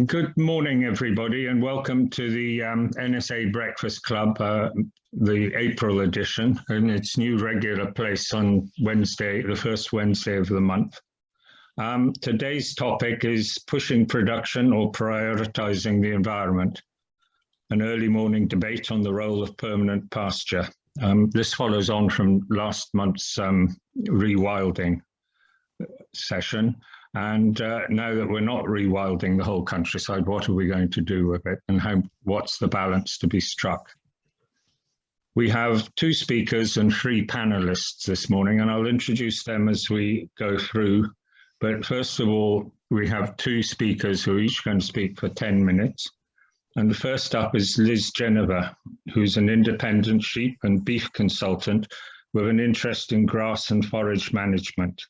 Good morning, everybody, and welcome to the NSA Breakfast Club, the April edition, in its new regular place on Wednesday, the first Wednesday of the month. Today's topic is pushing production or prioritising the environment, an early morning debate on the role of permanent pasture. This follows on from last month's rewilding session. And now that we're not rewilding the whole countryside, what are we going to do with it, and what's the balance to be struck? We have two speakers and three panelists this morning, and I'll introduce them as we go through. But first of all, we have two speakers who are each going to speak for 10 minutes. And the first up is Liz Geneva, who's an independent sheep and beef consultant with an interest in grass and forage management.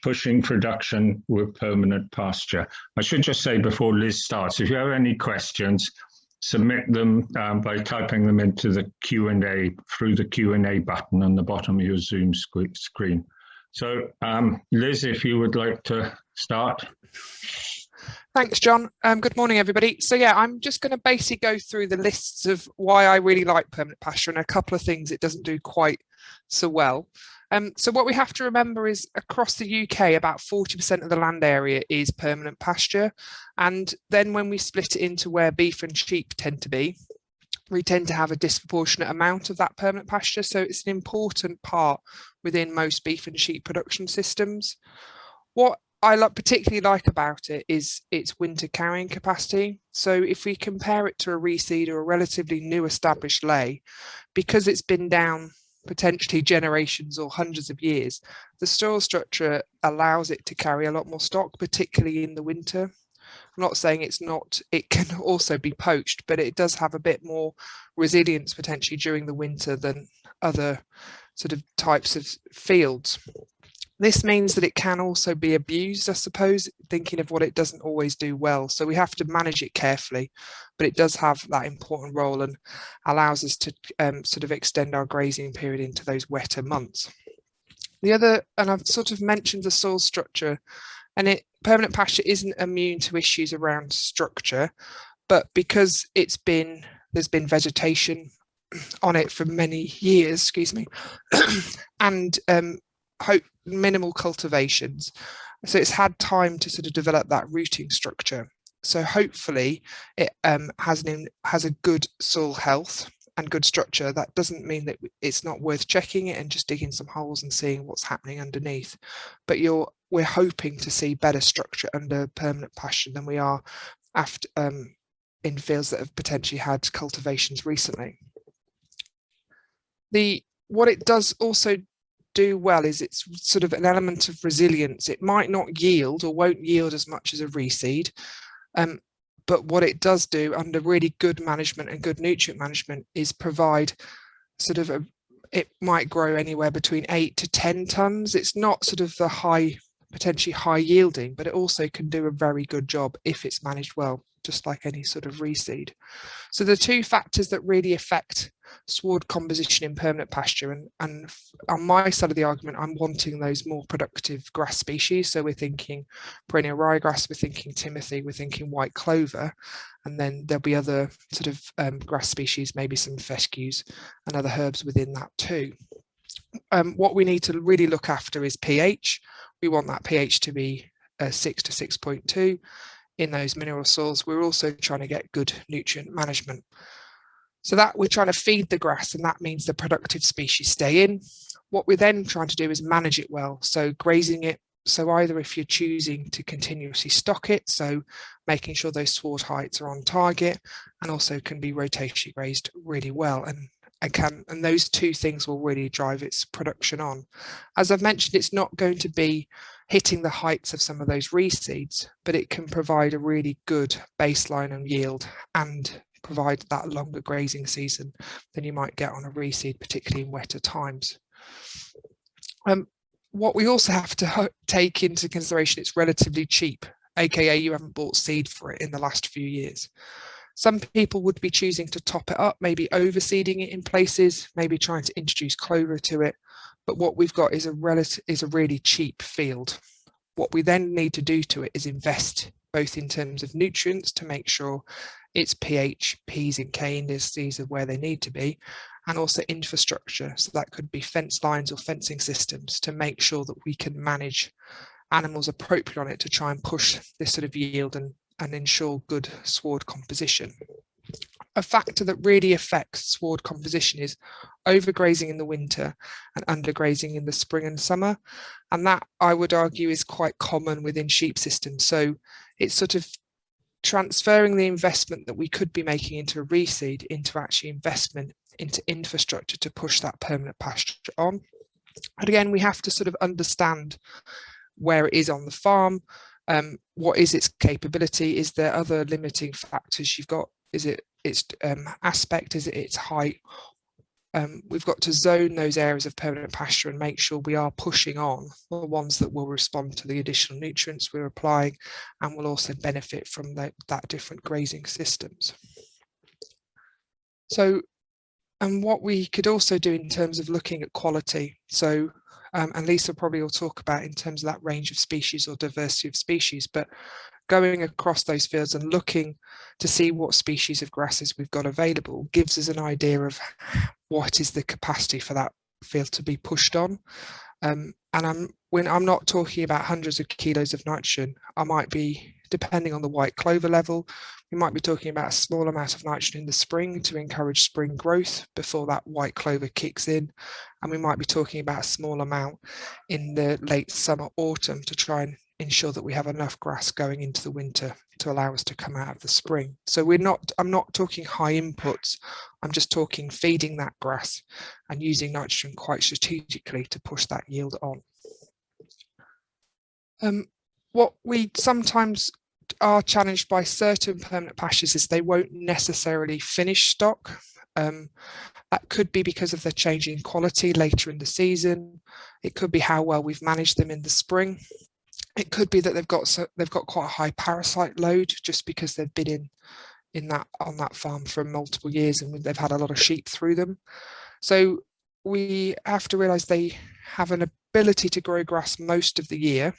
Pushing production with permanent pasture. I should just say before Liz starts, if you have any questions, submit them by typing them into the Q&A through the Q&A button on the bottom of your Zoom screen. So Liz, if you would like to start. Thanks, John. Good morning, everybody. So yeah, I'm just going to basically go through the lists of why I really like permanent pasture and a couple of things it doesn't do quite so well. So what we have to remember is across the UK, about 40% of the land area is permanent pasture. And then when we split it into where beef and sheep tend to be, we tend to have a disproportionate amount of that permanent pasture. So it's an important part within most beef and sheep production systems. What I particularly like about it is its winter carrying capacity. So if we compare it to a reseed or a relatively new established lay, because it's been down potentially generations or hundreds of years, the soil structure allows it to carry a lot more stock, particularly in the winter. I'm not saying it can also be poached, but it does have a bit more resilience potentially during the winter than other sort of types of fields. This means that it can also be abused, I suppose, thinking of what it doesn't always do well. So we have to manage it carefully, but it does have that important role and allows us to sort of extend our grazing period into those wetter months. The other, and I've sort of mentioned the soil structure, and permanent pasture isn't immune to issues around structure, but because there's been vegetation on it for many years, and minimal cultivations, so it's had time to sort of develop that rooting structure. So hopefully it has a good soil health and good structure. That doesn't mean that it's not worth checking it and just digging some holes and seeing what's happening underneath, but we're hoping to see better structure under permanent pasture than we are after in fields that have potentially had cultivations recently. What it does also do well is it's sort of an element of resilience. It might not yield or won't yield as much as a reseed, but what it does do under really good management and good nutrient management is provide sort of it might grow anywhere between 8 to 10 tons. It's not sort of the potentially high yielding, but it also can do a very good job if it's managed well, just like any sort of reseed. So the two factors that really affect sward composition in permanent pasture, and on my side of the argument, I'm wanting those more productive grass species. So we're thinking perennial ryegrass, we're thinking timothy, we're thinking white clover, and then there'll be other sort of grass species, maybe some fescues and other herbs within that too. What we need to really look after is pH. We want that pH to be 6 to 6.2 in those mineral soils. We're also trying to get good nutrient management. So that we're trying to feed the grass, and that means the productive species stay in. What we're then trying to do is manage it well. So grazing it. So either if you're choosing to continuously stock it, so making sure those sward heights are on target, and also can be rotationally grazed really well. And those two things will really drive its production on. As I've mentioned, it's not going to be hitting the heights of some of those reseeds, but it can provide a really good baseline and yield and provide that longer grazing season than you might get on a reseed, particularly in wetter times. What we also have to take into consideration, it's relatively cheap, aka you haven't bought seed for it in the last few years. Some people would be choosing to top it up, maybe overseeding it in places, maybe trying to introduce clover to it. But what we've got is a really cheap field. What we then need to do to it is invest both in terms of nutrients to make sure its pH, P's and K indices are where they need to be, and also infrastructure. So that could be fence lines or fencing systems to make sure that we can manage animals appropriately on it to try and push this sort of yield and ensure good sward composition. A factor that really affects sward composition is overgrazing in the winter and undergrazing in the spring and summer. And that, I would argue, is quite common within sheep systems. So it's sort of transferring the investment that we could be making into a reseed into actually investment into infrastructure to push that permanent pasture on. And again, we have to sort of understand where it is on the farm, what is its capability, is there other limiting factors you've got, is it its aspect, is it its height. We've got to zone those areas of permanent pasture and make sure we are pushing on the ones that will respond to the additional nutrients we're applying and will also benefit from that different grazing systems. So, and what we could also do in terms of looking at quality, so and Lisa probably will talk about in terms of that range of species or diversity of species, but going across those fields and looking to see what species of grasses we've got available gives us an idea of what is the capacity for that field to be pushed on. And when I'm not talking about hundreds of kilos of nitrogen, I might be, depending on the white clover level, we might be talking about a small amount of nitrogen in the spring to encourage spring growth before that white clover kicks in. And we might be talking about a small amount in the late summer, autumn to try and ensure that we have enough grass going into the winter to allow us to come out of the spring. So I'm not talking high inputs, I'm just talking feeding that grass and using nitrogen quite strategically to push that yield on. What we sometimes are challenged by certain permanent pastures is they won't necessarily finish stock. That could be because of the change in quality later in the season. It could be how well we've managed them in the spring. It could be that they've got quite a high parasite load just because they've been on that farm for multiple years and they've had a lot of sheep through them. So we have to realise they have an ability to grow grass most of the year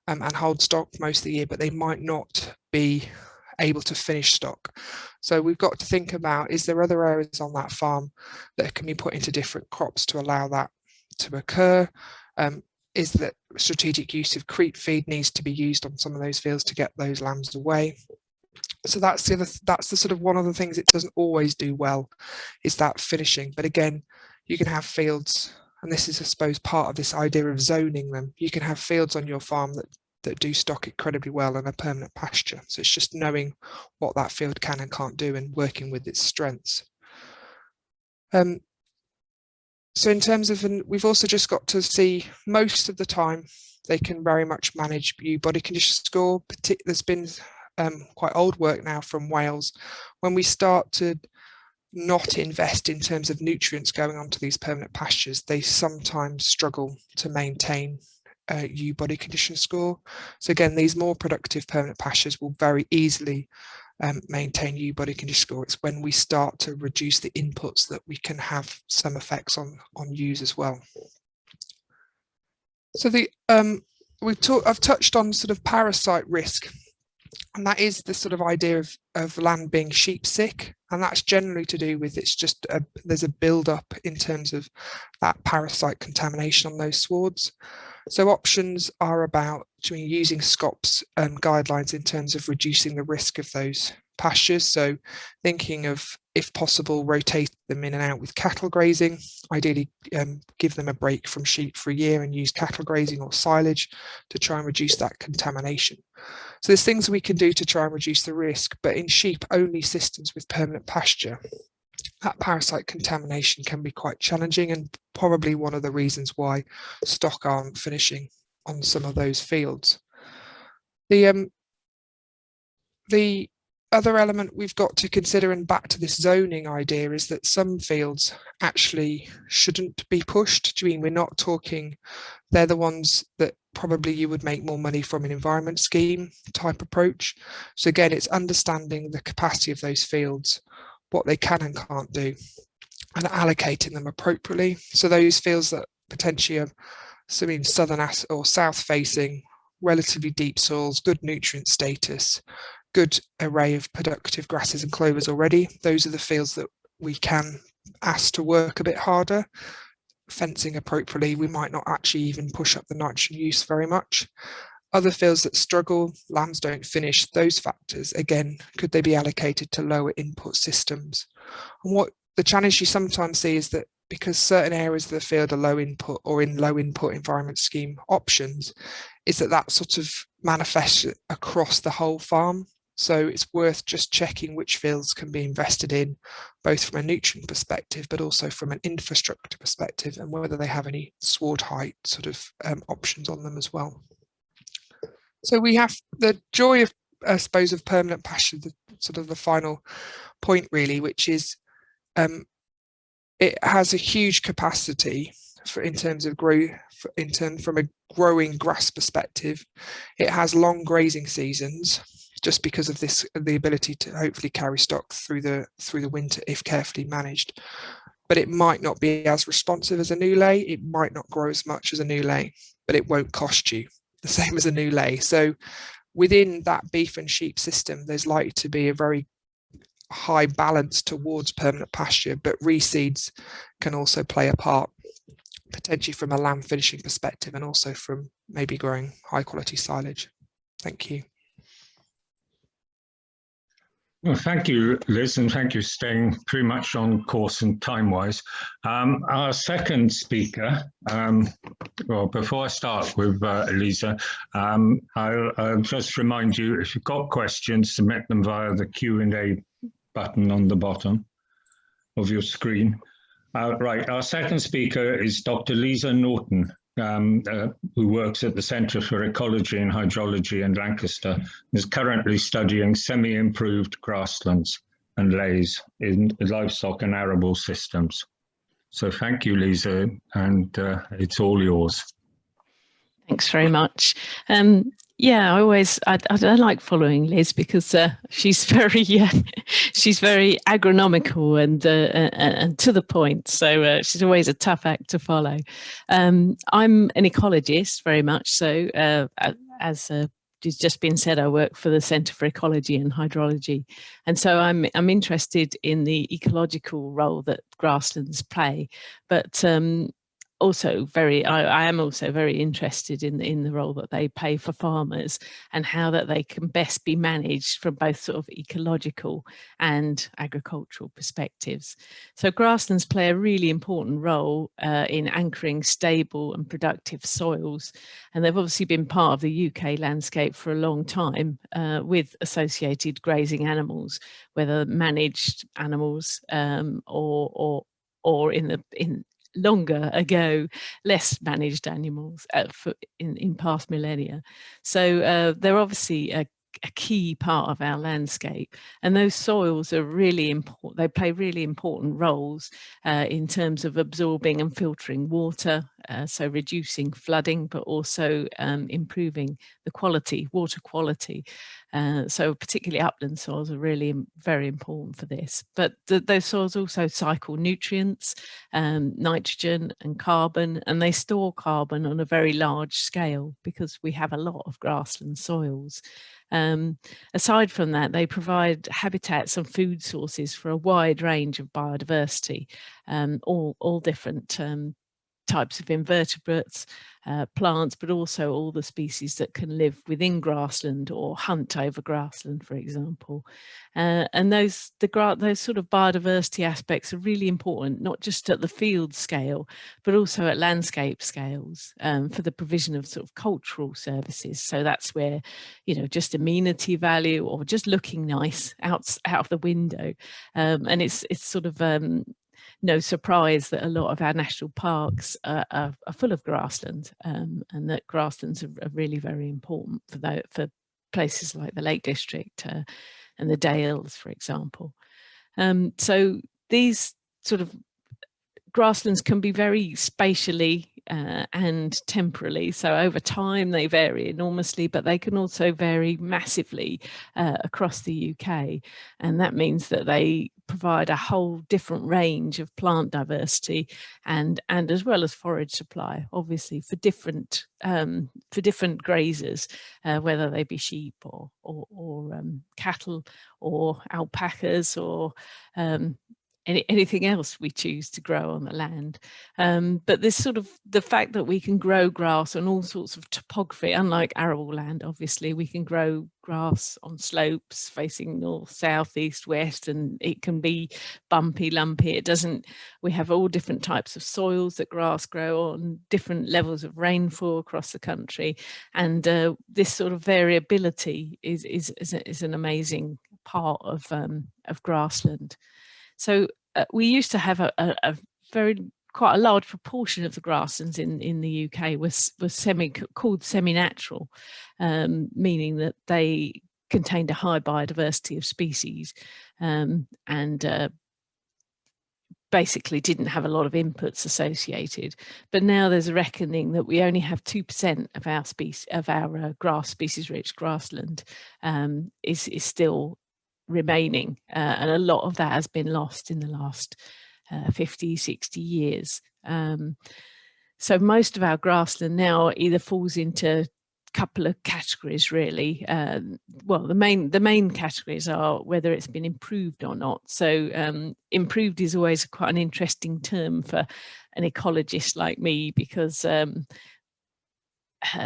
and hold stock most of the year, but they might not be able to finish stock. So we've got to think about, is there other areas on that farm that can be put into different crops to allow that to occur? Is that strategic use of creep feed needs to be used on some of those fields to get those lambs away? So that's the sort of one of the things it doesn't always do well, is that finishing. But again, you can have fields, and this is, I suppose, part of this idea of zoning them. You can have fields on your farm that do stock incredibly well in a permanent pasture. So it's just knowing what that field can and can't do and working with its strengths. So in terms of, we've also just got to see most of the time they can very much manage body condition score. There's been quite old work now from Wales. When we start to not invest in terms of nutrients going onto these permanent pastures, they sometimes struggle to maintain body condition score. So again, these more productive permanent pastures will very easily maintain body condition score. It's when we start to reduce the inputs that we can have some effects on ewes as well. So I've touched on sort of parasite risk, and that is the sort of idea of land being sheep sick, and that's generally to do with there's a build up in terms of that parasite contamination on those swards. So options are about using SCOP's guidelines in terms of reducing the risk of those pastures. So thinking of, if possible, rotate them in and out with cattle grazing, ideally give them a break from sheep for a year and use cattle grazing or silage to try and reduce that contamination. So there's things we can do to try and reduce the risk, but in sheep-only systems with permanent pasture, that parasite contamination can be quite challenging and probably one of the reasons why stock aren't finishing on some of those fields. The other element we've got to consider, and back to this zoning idea, is that some fields actually shouldn't be pushed. Do you mean we're not talking, they're the ones that probably you would make more money from an environment scheme type approach. So again, it's understanding the capacity of those fields, what they can and can't do, and allocating them appropriately. So those fields that potentially are southern or south facing relatively deep soils, good nutrient status, good array of productive grasses and clovers already. Those are the fields that we can ask to work a bit harder. Fencing appropriately, we might not actually even push up the nitrogen use very much. Other fields that struggle, lambs don't finish, those factors, again, could they be allocated to lower input systems? And what the challenge you sometimes see is that because certain areas of the field are low input or in low input environment scheme options, is that sort of manifests across the whole farm. So it's worth just checking which fields can be invested in, both from a nutrient perspective, but also from an infrastructure perspective, and whether they have any sward height sort of options on them as well. So we have the joy of, I suppose, of permanent pasture, the sort of the final point really, which is it has a huge capacity in terms of growth, from a growing grass perspective. It has long grazing seasons, just because of this, the ability to hopefully carry stock through the winter if carefully managed. But it might not be as responsive as a new lay. It might not grow as much as a new lay, but it won't cost you the same as a new lay. So within that beef and sheep system, there's likely to be a very high balance towards permanent pasture, but reseeds can also play a part, potentially from a lamb finishing perspective, and also from maybe growing high quality silage. Thank you. Well, thank you, Liz, and thank you for staying pretty much on course and time-wise. Our second speaker, well, before I start with Lisa, I'll just remind you, if you've got questions, submit them via the Q&A button on the bottom of your screen. Right, our second speaker is Dr. Lisa Norton, who works at the Centre for Ecology and Hydrology in Lancaster, and is currently studying semi-improved grasslands and lays in livestock and arable systems. So thank you, Lisa, and it's all yours. Thanks very much. Yeah, I like following Liz because she's very agronomical and to the point. So she's always a tough act to follow. I'm an ecologist, very much so. As has just been said, I work for the Centre for Ecology and Hydrology, and so I'm interested in the ecological role that grasslands play, but also I am also very interested in the role that they play for farmers and how that they can best be managed from both sort of ecological and agricultural perspectives. So grasslands play a really important role in anchoring stable and productive soils, and they've obviously been part of the UK landscape for a long time with associated grazing animals, whether managed animals or in longer ago, less managed animals in past millennia. So they're obviously a key part of our landscape, and those soils are really important. They play really important roles in terms of absorbing and filtering water, so reducing flooding, but also improving the water quality. So particularly upland soils are really very important for this. But those soils also cycle nutrients, nitrogen and carbon, and they store carbon on a very large scale because we have a lot of grassland soils. Aside from that, they provide habitats and food sources for a wide range of biodiversity, all different types of invertebrates, plants, but also all the species that can live within grassland or hunt over grassland, for example. And those sort of biodiversity aspects are really important, not just at the field scale, but also at landscape scales for the provision of sort of cultural services. So that's where, you know, just amenity value or just looking nice out of the window. And it's sort of no surprise that a lot of our national parks are full of grassland, and that grasslands are really very important for places like the Lake District and the Dales, for example. So these sort of grasslands can be very spatially and temporally. So over time they vary enormously, but they can also vary massively across the UK. And that means that they provide a whole different range of plant diversity and as well as forage supply, obviously for different grazers, whether they be sheep or cattle or alpacas or anything else we choose to grow on the land. But this sort of the fact that we can grow grass on all sorts of topography, unlike arable land, obviously we can grow grass on slopes facing north, south, east, west, and it can be bumpy, lumpy. We have all different types of soils that grass grow on, different levels of rainfall across the country, and this sort of variability is an amazing part of grassland. So we used to have a quite a large proportion of the grasslands in the UK was called semi-natural, meaning that they contained a high biodiversity of species and basically didn't have a lot of inputs associated. But now there's a reckoning that we only have 2% of our grass species-rich grassland is still remaining, and a lot of that has been lost in the last 50, 60 years. So most of our grassland now either falls into a couple of categories, really. Well, the main categories are whether it's been improved or not. So improved is always quite an interesting term for an ecologist like me, because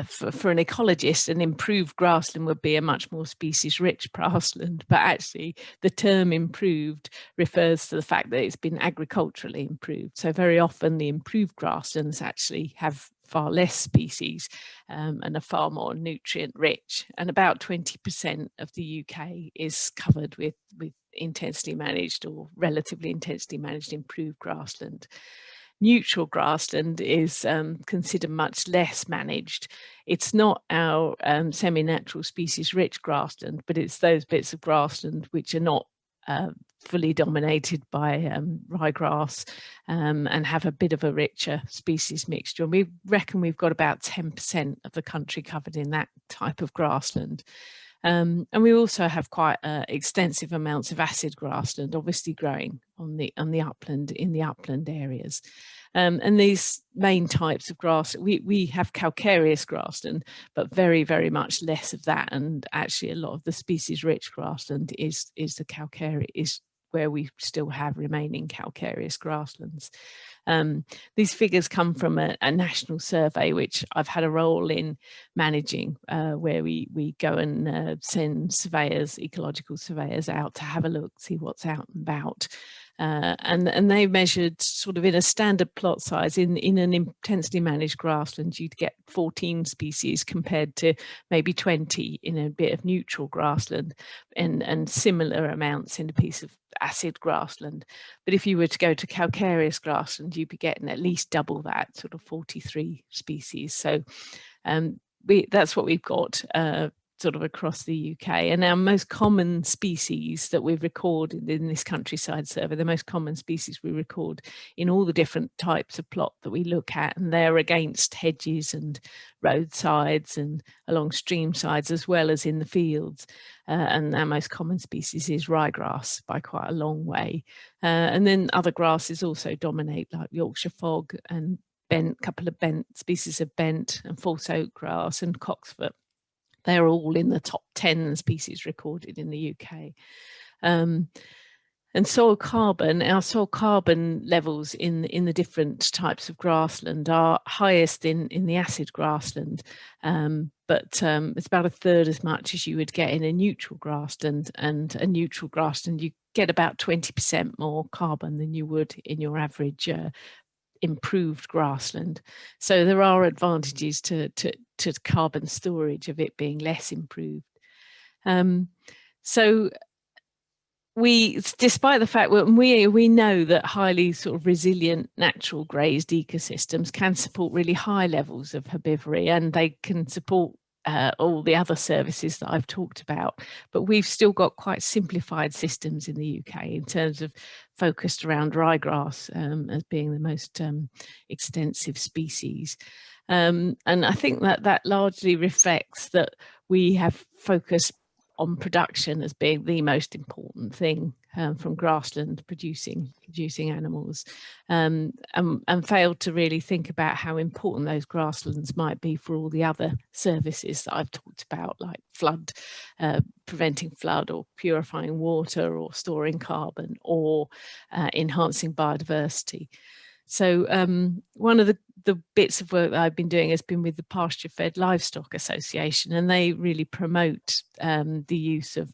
for an ecologist, an improved grassland would be a much more species-rich grassland, but actually the term improved refers to the fact that it's been agriculturally improved. So very often the improved grasslands actually have far less species and are far more nutrient-rich, and about 20% of the UK is covered with intensely managed or relatively intensely managed improved grassland. Neutral grassland is considered much less managed. It's not our semi-natural species-rich grassland, but it's those bits of grassland which are not fully dominated by ryegrass and have a bit of a richer species mixture. And we reckon we've got about 10% of the country covered in that type of grassland. And we also have quite extensive amounts of acid grassland, obviously growing on the upland, in the upland areas. And these main types of grass, we have calcareous grassland, but very, very much less of that. And actually, a lot of the species-rich grassland is the calcareous, is where we still have remaining calcareous grasslands. These figures come from a national survey, which I've had a role in managing, where we go and send surveyors, ecological surveyors out to have a look, see what's out and about. And they measured sort of in a standard plot size in an intensely managed grassland, you'd get 14 species compared to maybe 20 in a bit of neutral grassland, and similar amounts in a piece of acid grassland. But if you were to go to calcareous grassland, you'd be getting at least double that, sort of 43 species. So that's what we've got sort of across the UK. And our most common species that we've recorded in this countryside survey, the most common species we record in all the different types of plot that we look at, and they're against hedges and roadsides and along stream sides as well as in the fields. And our most common species is ryegrass by quite a long way. And then other grasses also dominate, like Yorkshire fog and bent, couple of bent species of bent and false oak grass and cocksfoot. They're all in the top 10 species recorded in the UK. And soil carbon, our soil carbon levels in the different types of grassland are highest in the acid grassland, but it's about a third as much as you would get in a neutral grassland. And a neutral grassland, you get about 20% more carbon than you would in your average improved grassland. So there are advantages to carbon storage of it being less improved. So despite the fact that we know that highly sort of resilient natural grazed ecosystems can support really high levels of herbivory, and they can support all the other services that I've talked about. But we've still got quite simplified systems in the UK in terms of focused around ryegrass as being the most extensive species. And I think that largely reflects that we have focused on production as being the most important thing from grassland producing animals, and failed to really think about how important those grasslands might be for all the other services that I've talked about, like flood, preventing flood, or purifying water, or storing carbon, or enhancing biodiversity. So one of the bits of work that I've been doing has been with the Pasture Fed Livestock Association, and they really promote the use of,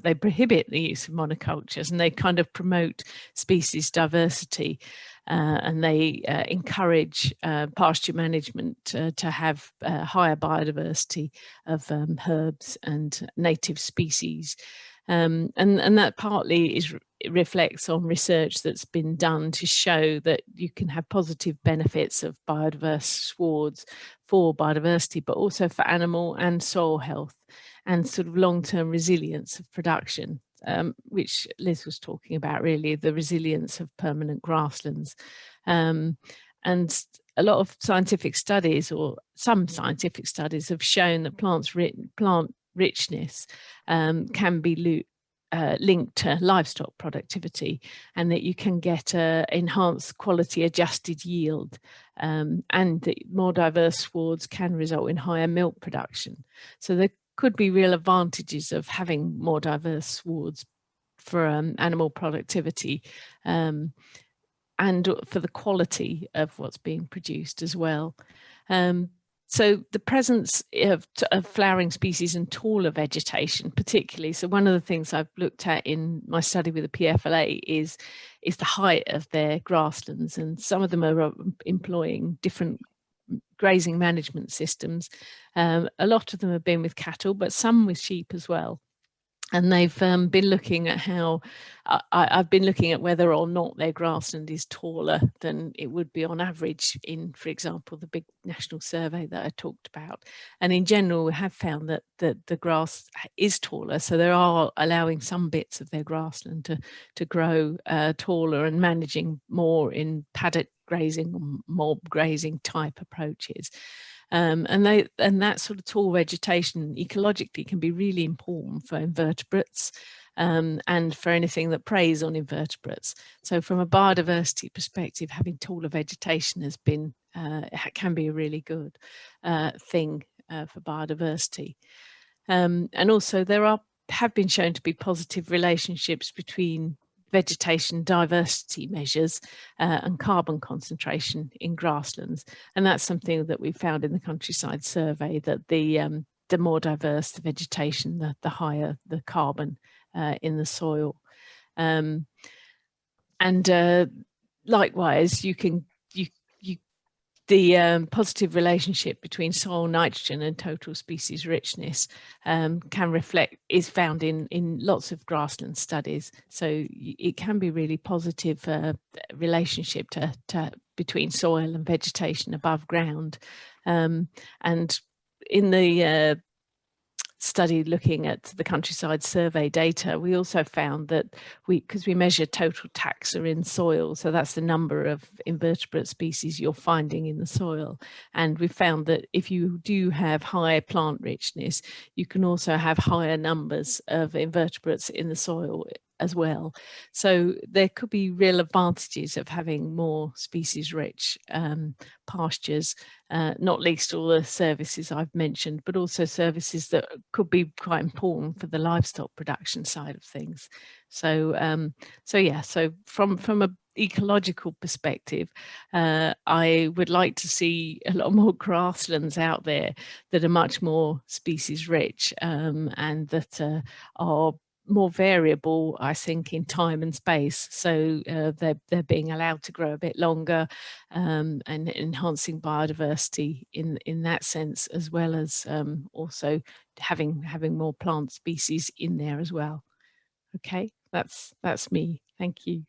they prohibit the use of monocultures, and they kind of promote species diversity, and they encourage pasture management to have higher biodiversity of herbs and native species. And that partly reflects on research that's been done to show that you can have positive benefits of biodiverse swards for biodiversity, but also for animal and soil health, and sort of long-term resilience of production, which Liz was talking about, really, the resilience of permanent grasslands. And a lot of scientific studies, or some scientific studies, have shown that plant richness can be linked to livestock productivity, and that you can get enhanced quality adjusted yield, and that more diverse swards can result in higher milk production. So there could be real advantages of having more diverse swards for animal productivity, and for the quality of what's being produced as well. So the presence of flowering species and taller vegetation particularly, so one of the things I've looked at in my study with the PFLA is the height of their grasslands, and some of them are employing different grazing management systems. A lot of them have been with cattle, but some with sheep as well. And they've been looking at how, I've been looking at whether or not their grassland is taller than it would be on average in, for example, the big national survey that I talked about. And in general, we have found that the grass is taller. So they are allowing some bits of their grassland to grow taller, and managing more in paddock grazing or mob grazing type approaches. And that sort of tall vegetation ecologically can be really important for invertebrates, and for anything that preys on invertebrates. So from a biodiversity perspective, having taller vegetation has been can be a really good thing for biodiversity. And also there have been shown to be positive relationships between vegetation diversity measures and carbon concentration in grasslands, and that's something that we found in the countryside survey, that the more diverse the vegetation, the higher the carbon in the soil. And likewise, the positive relationship between soil nitrogen and total species richness is found in lots of grassland studies. So it can be really positive relationship between soil and vegetation above ground. And in the study looking at the countryside survey data, we also found that because we measure total taxa in soil, so that's the number of invertebrate species you're finding in the soil, and we found that if you do have high plant richness, you can also have higher numbers of invertebrates in the soil as well. So there could be real advantages of having more species rich pastures, not least all the services I've mentioned, but also services that could be quite important for the livestock production side of things. So so from a ecological perspective, I would like to see a lot more grasslands out there that are much more species rich, and that are more variable, I think, in time and space. So they're being allowed to grow a bit longer, and enhancing biodiversity in that sense, as well as also having more plant species in there as well. Okay, that's me. Thank you.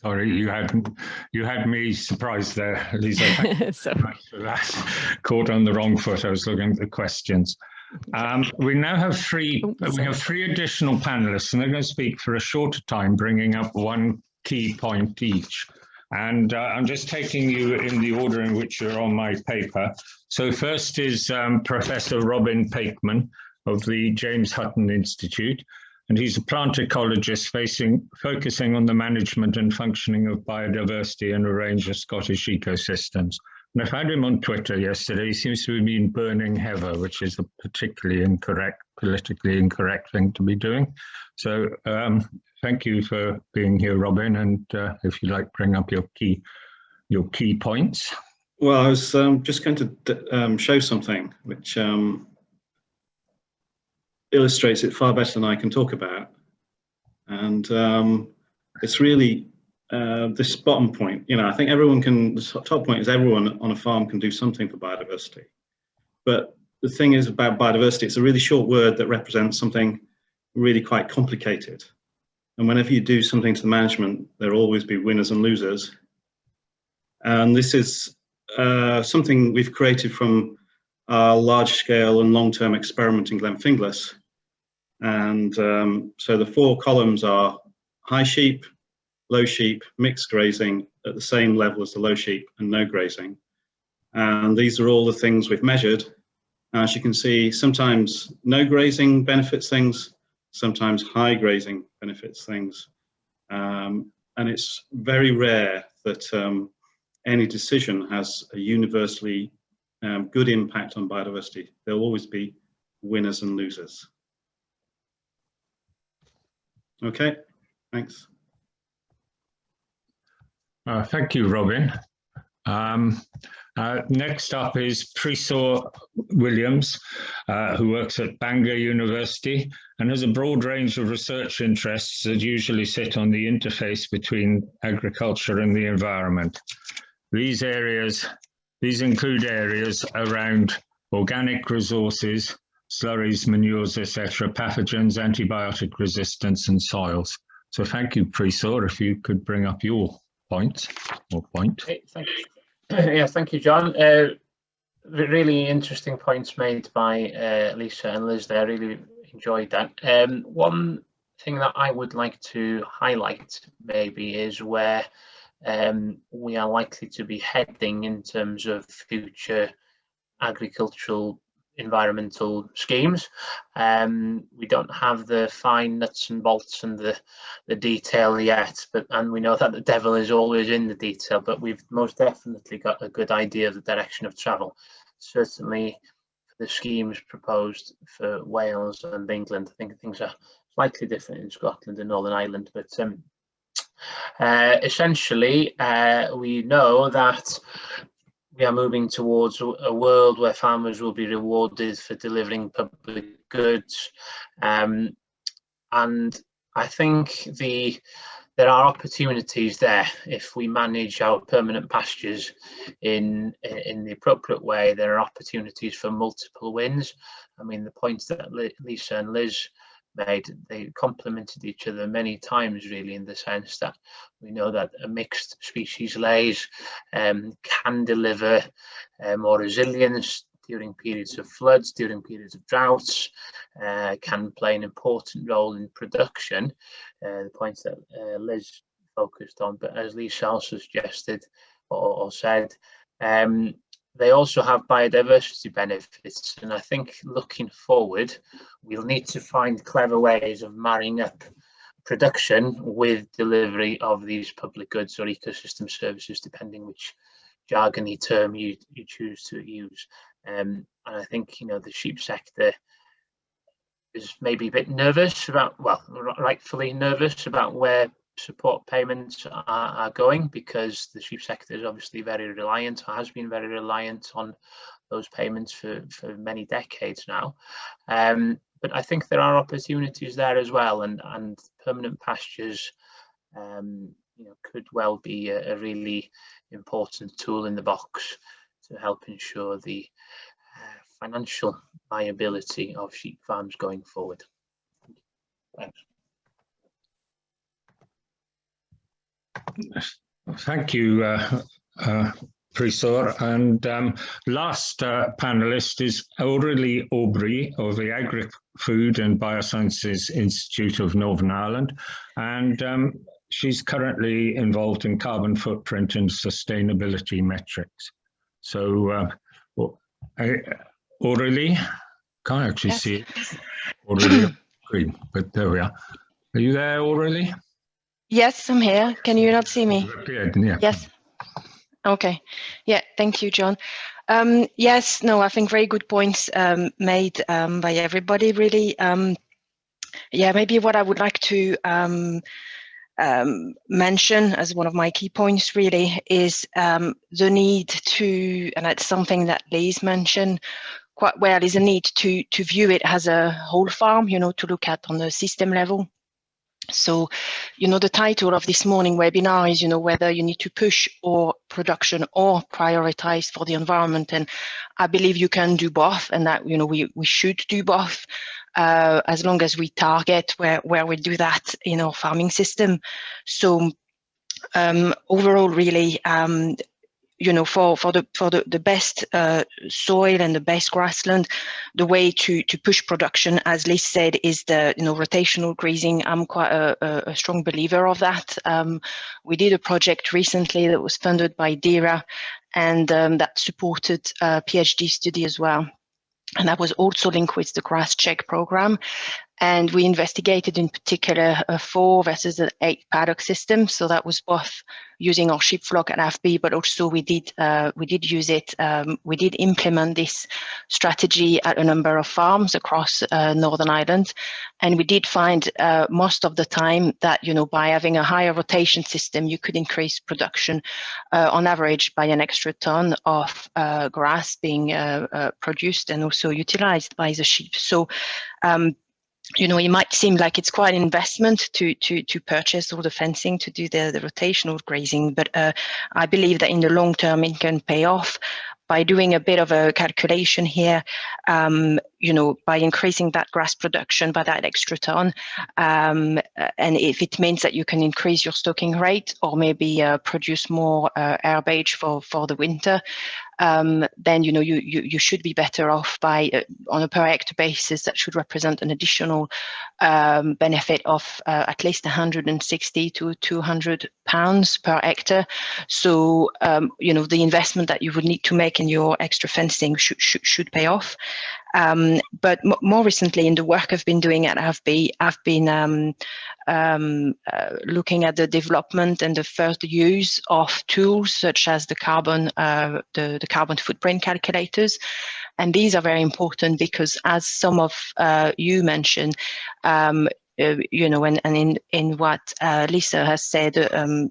Sorry, you had me surprised there, Lisa. Thank you so much for that. Caught on the wrong foot. I was looking at the questions. We now have three additional panelists, and they're going to speak for a shorter time, bringing up one key point each. And I'm just taking you in the order in which you're on my paper. So first is Professor Robin Paikman of the James Hutton Institute, and he's a plant ecologist focusing on the management and functioning of biodiversity in a range of Scottish ecosystems. And I found him on Twitter yesterday. He seems to have been burning heather, which is a particularly politically incorrect thing to be doing. So thank you for being here, Robin. And if you'd like, bring up your key points. Well, I was just going to show something which illustrates it far better than I can talk about. And it's really this bottom point. You know, I think everyone can, the top point is everyone on a farm can do something for biodiversity. But the thing is about biodiversity, it's a really short word that represents something really quite complicated. And whenever you do something to the management, there'll always be winners and losers. And this is something we've created from our large-scale and long-term experiment in Glenfinglas. And so the 4 columns are high sheep, low sheep, mixed grazing at the same level as the low sheep, and no grazing. And these are all the things we've measured. As you can see, sometimes no grazing benefits things, sometimes high grazing benefits things. And it's very rare that any decision has a universally good impact on biodiversity. There'll always be winners and losers. Okay, thanks. Thank you, Robin. Next up is Prisor Williams, who works at Bangor University and has a broad range of research interests that usually sit on the interface between agriculture and the environment. These include areas around organic resources, slurries, manures, etc., pathogens, antibiotic resistance, and soils. So thank you, Prisor. If you could bring up your point. Hey, thank you. Yeah, thank you, John. Really interesting points made by Lisa and Liz there. I really enjoyed that. One thing that I would like to highlight maybe is where we are likely to be heading in terms of future agricultural environmental schemes. We don't have the fine nuts and bolts and the detail yet, and we know that the devil is always in the detail, but we've most definitely got a good idea of the direction of travel. Certainly for the schemes proposed for Wales and England, I think things are slightly different in Scotland and Northern Ireland, but essentially we know that we are moving towards a world where farmers will be rewarded for delivering public goods, and I think there are opportunities there if we manage our permanent pastures in the appropriate way. There are opportunities for multiple wins. I mean, the points that Lisa and Liz made, they complemented each other many times, really, in the sense that we know that a mixed species lays can deliver more resilience during periods of floods, during periods of droughts, can play an important role in production, the points that Liz focused on, but as Lisa also suggested or said, they also have biodiversity benefits, and I think looking forward, we'll need to find clever ways of marrying up production with delivery of these public goods or ecosystem services, depending which jargony term you choose to use. And I think, you know, the sheep sector is maybe a bit nervous about, well, rightfully nervous about where support payments are going, because the sheep sector is obviously very reliant, or has been very reliant on those payments for many decades now. But I think there are opportunities there as well, and permanent pastures you know, could well be a really important tool in the box to help ensure the financial viability of sheep farms going forward. Thanks. Thank you, Professor. And last panelist is Aurélie Aubry of the Agri-Food and Biosciences Institute of Northern Ireland. And she's currently involved in carbon footprint and sustainability metrics. So, Aurélie, can't actually see it. Aurélie, green, but there we are. Are you there, Aurélie? Yes, I'm here. Can you not see me? Yeah. Yes. Okay. Yeah, thank you, John. Yes, no, I think very good points made by everybody, really. Yeah, maybe what I would like to mention as one of my key points really is the need to, and that's something that Liz mentioned quite well, is a need to view it as a whole farm, you know, to look at on the system level. So, you know, the title of this morning webinar is, you know, whether you need to push or production or prioritize for the environment. And I believe you can do both, and that, you know, we should do both as long as we target where we do that in our farming system. So overall, really, you know, for the best soil and the best grassland, the way to push production, as Liz said, is the, you know, rotational grazing. I'm quite a strong believer of that. We did a project recently that was funded by DERA, and that supported a PhD study as well. And that was also linked with the grass check program. And we investigated in particular a 4 versus an 8 paddock system. So that was both using our sheep flock at FB, but also we did use it. We did implement this strategy at a number of farms across Northern Ireland, and we did find most of the time that, you know, by having a higher rotation system, you could increase production on average by an extra ton of grass being produced and also utilized by the sheep. So. You know, it might seem like it's quite an investment to purchase all the fencing to do the rotational grazing, but I believe that in the long term it can pay off by doing a bit of a calculation here. You know, by increasing that grass production by that extra ton, and if it means that you can increase your stocking rate or maybe produce more herbage for the winter, then, you know, you should be better off by on a per hectare basis. That should represent an additional benefit of at least 160 to 200 pounds per hectare. So you know, the investment that you would need to make in your extra fencing should pay off. But more recently, in the work I've been doing at AFB, I've been looking at the development and the first use of tools such as the carbon footprint calculators. And these are very important because, as some of you mentioned, you know, and in what Lisa has said,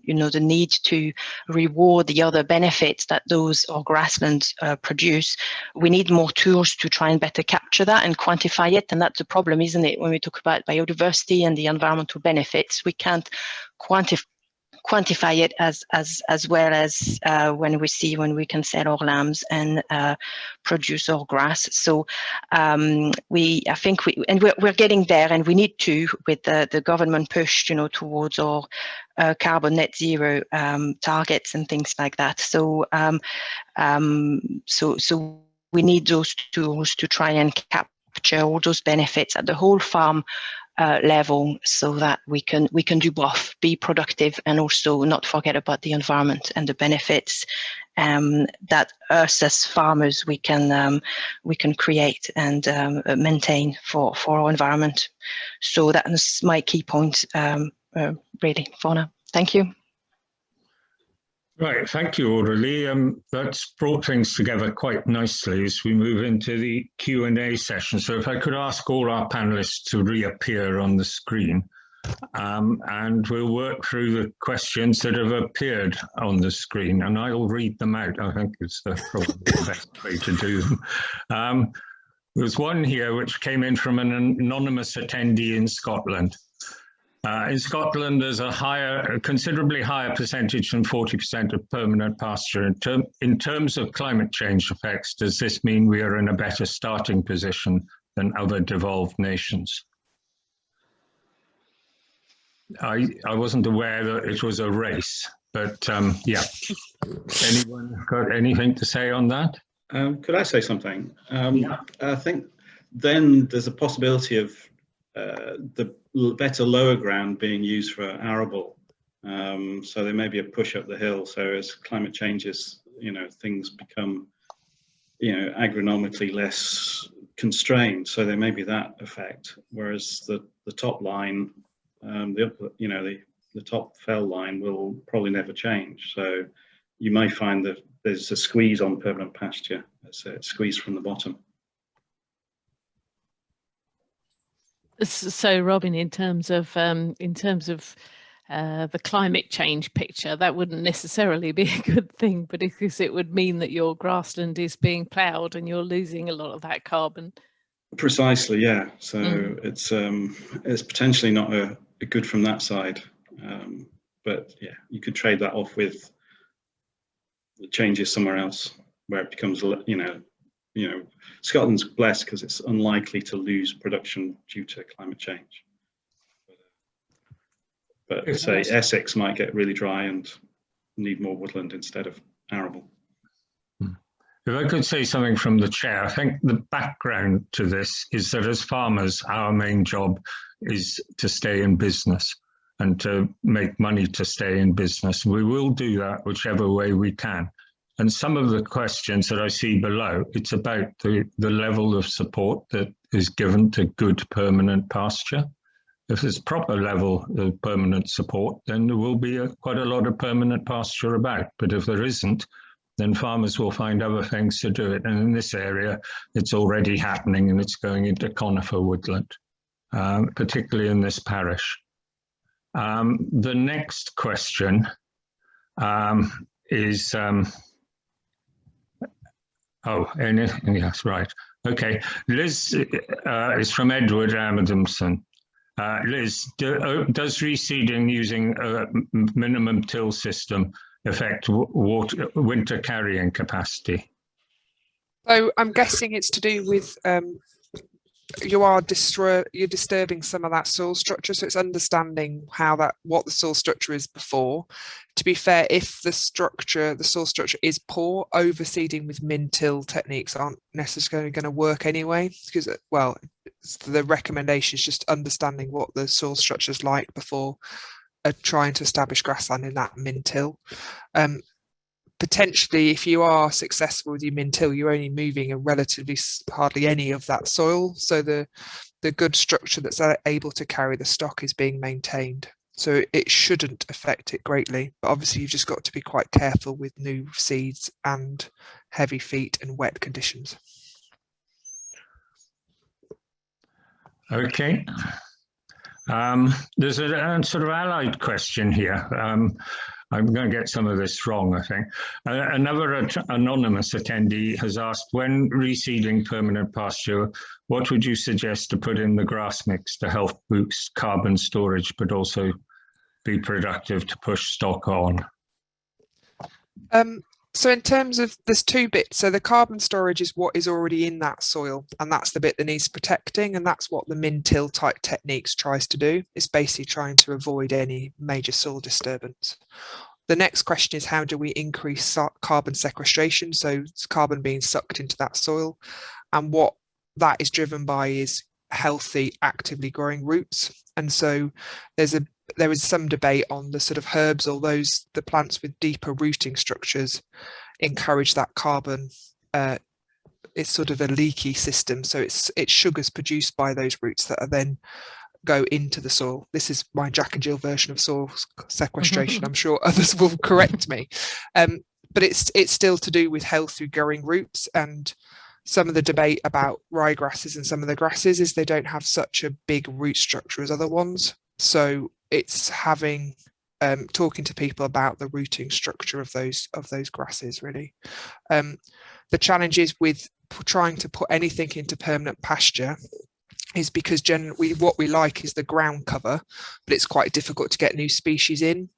you know, the need to reward the other benefits that those or grasslands produce, we need more tools to try and better capture that and quantify it. And that's the problem, isn't it? When we talk about biodiversity and the environmental benefits, we can't quantify it as well as when we can sell our lambs and produce our grass. So I think we're getting there, and we need to, with the government push, you know, towards our carbon net zero targets and things like that. So so we need those tools to try and capture all those benefits at the whole farm level, so that we can do both, be productive and also not forget about the environment and the benefits that us as farmers we can create and maintain for our environment. So that's my key point really for now. Thank you. Right, thank you, Aurélie. That's brought things together quite nicely as we move into the Q&A session. So if I could ask all our panelists to reappear on the screen, and we'll work through the questions that have appeared on the screen, and I'll read them out. I think it's probably the best way to do them. There's one here which came in from an anonymous attendee in Scotland. In Scotland, there's a considerably higher percentage than 40% of permanent pasture. In terms of climate change effects, does this mean we are in a better starting position than other devolved nations? I wasn't aware that it was a race, but yeah. Anyone got anything to say on that? Could I say something? Yeah. I think then there's a possibility of the better lower ground being used for arable. So there may be a push up the hill. So as climate changes, things become, agronomically less constrained. So there may be that effect. Whereas the top line, the top fell line will probably never change. So you may find that there's a squeeze on permanent pasture. It's a squeeze from the bottom. So, Robin, in terms of the climate change picture, that wouldn't necessarily be a good thing, but because it would mean that your grassland is being ploughed and you're losing a lot of that carbon. Precisely, yeah. So it's potentially not a good from that side, but yeah, you could trade that off with the changes somewhere else where it becomes, Scotland's blessed because it's unlikely to lose production due to climate change. But say Essex might get really dry and need more woodland instead of arable. If I could say something from the chair, I think the background to this is that as farmers, our main job is to stay in business and to make money to stay in business. We will do that whichever way we can. And some of the questions that I see below, it's about the level of support that is given to good permanent pasture. If there's proper level of permanent support, then there will be quite a lot of permanent pasture about. But if there isn't, then farmers will find other things to do it. And in this area, it's already happening and it's going into conifer woodland, particularly in this parish. The next question is, yes, right. Okay, Liz is from Edward Adamson. Liz, does reseeding using a minimum till system affect winter carrying capacity? So I'm guessing it's to do with you're disturbing some of that soil structure, so it's understanding what the soil structure is before. To be fair, if the soil structure is poor, overseeding with min-till techniques aren't necessarily going to work anyway, because the recommendation is just understanding what the soil structure is like before trying to establish grassland in that min-till. Potentially, if you are successful with your min-till, you're only moving a relatively hardly any of that soil. So the good structure that's able to carry the stock is being maintained. So it shouldn't affect it greatly. But obviously, you've just got to be quite careful with new seeds and heavy feet and wet conditions. Okay. There's a sort of allied question here. I'm going to get some of this wrong, I think. Another anonymous attendee has asked, when reseeding permanent pasture, what would you suggest to put in the grass mix to help boost carbon storage, but also be productive to push stock on? So in terms of, there's two bits. So the carbon storage is what is already in that soil, and that's the bit that needs protecting, and that's what the min-till type techniques tries to do. It's basically trying to avoid any major soil disturbance. The next question is, how do we increase carbon sequestration? So it's carbon being sucked into that soil, and what that is driven by is healthy, actively growing roots. And so there is some debate on the sort of herbs, or the plants with deeper rooting structures encourage that carbon. It's sort of a leaky system, so it's sugars produced by those roots that are then go into the soil. This is my Jack and Jill version of soil sequestration. I'm sure others will correct me, but it's still to do with healthy growing roots. And some of the debate about ryegrasses and some of the grasses is they don't have such a big root structure as other ones. So it's having talking to people about the rooting structure of those grasses, really. The challenge is with trying to put anything into permanent pasture is because generally what we like is the ground cover, but it's quite difficult to get new species in.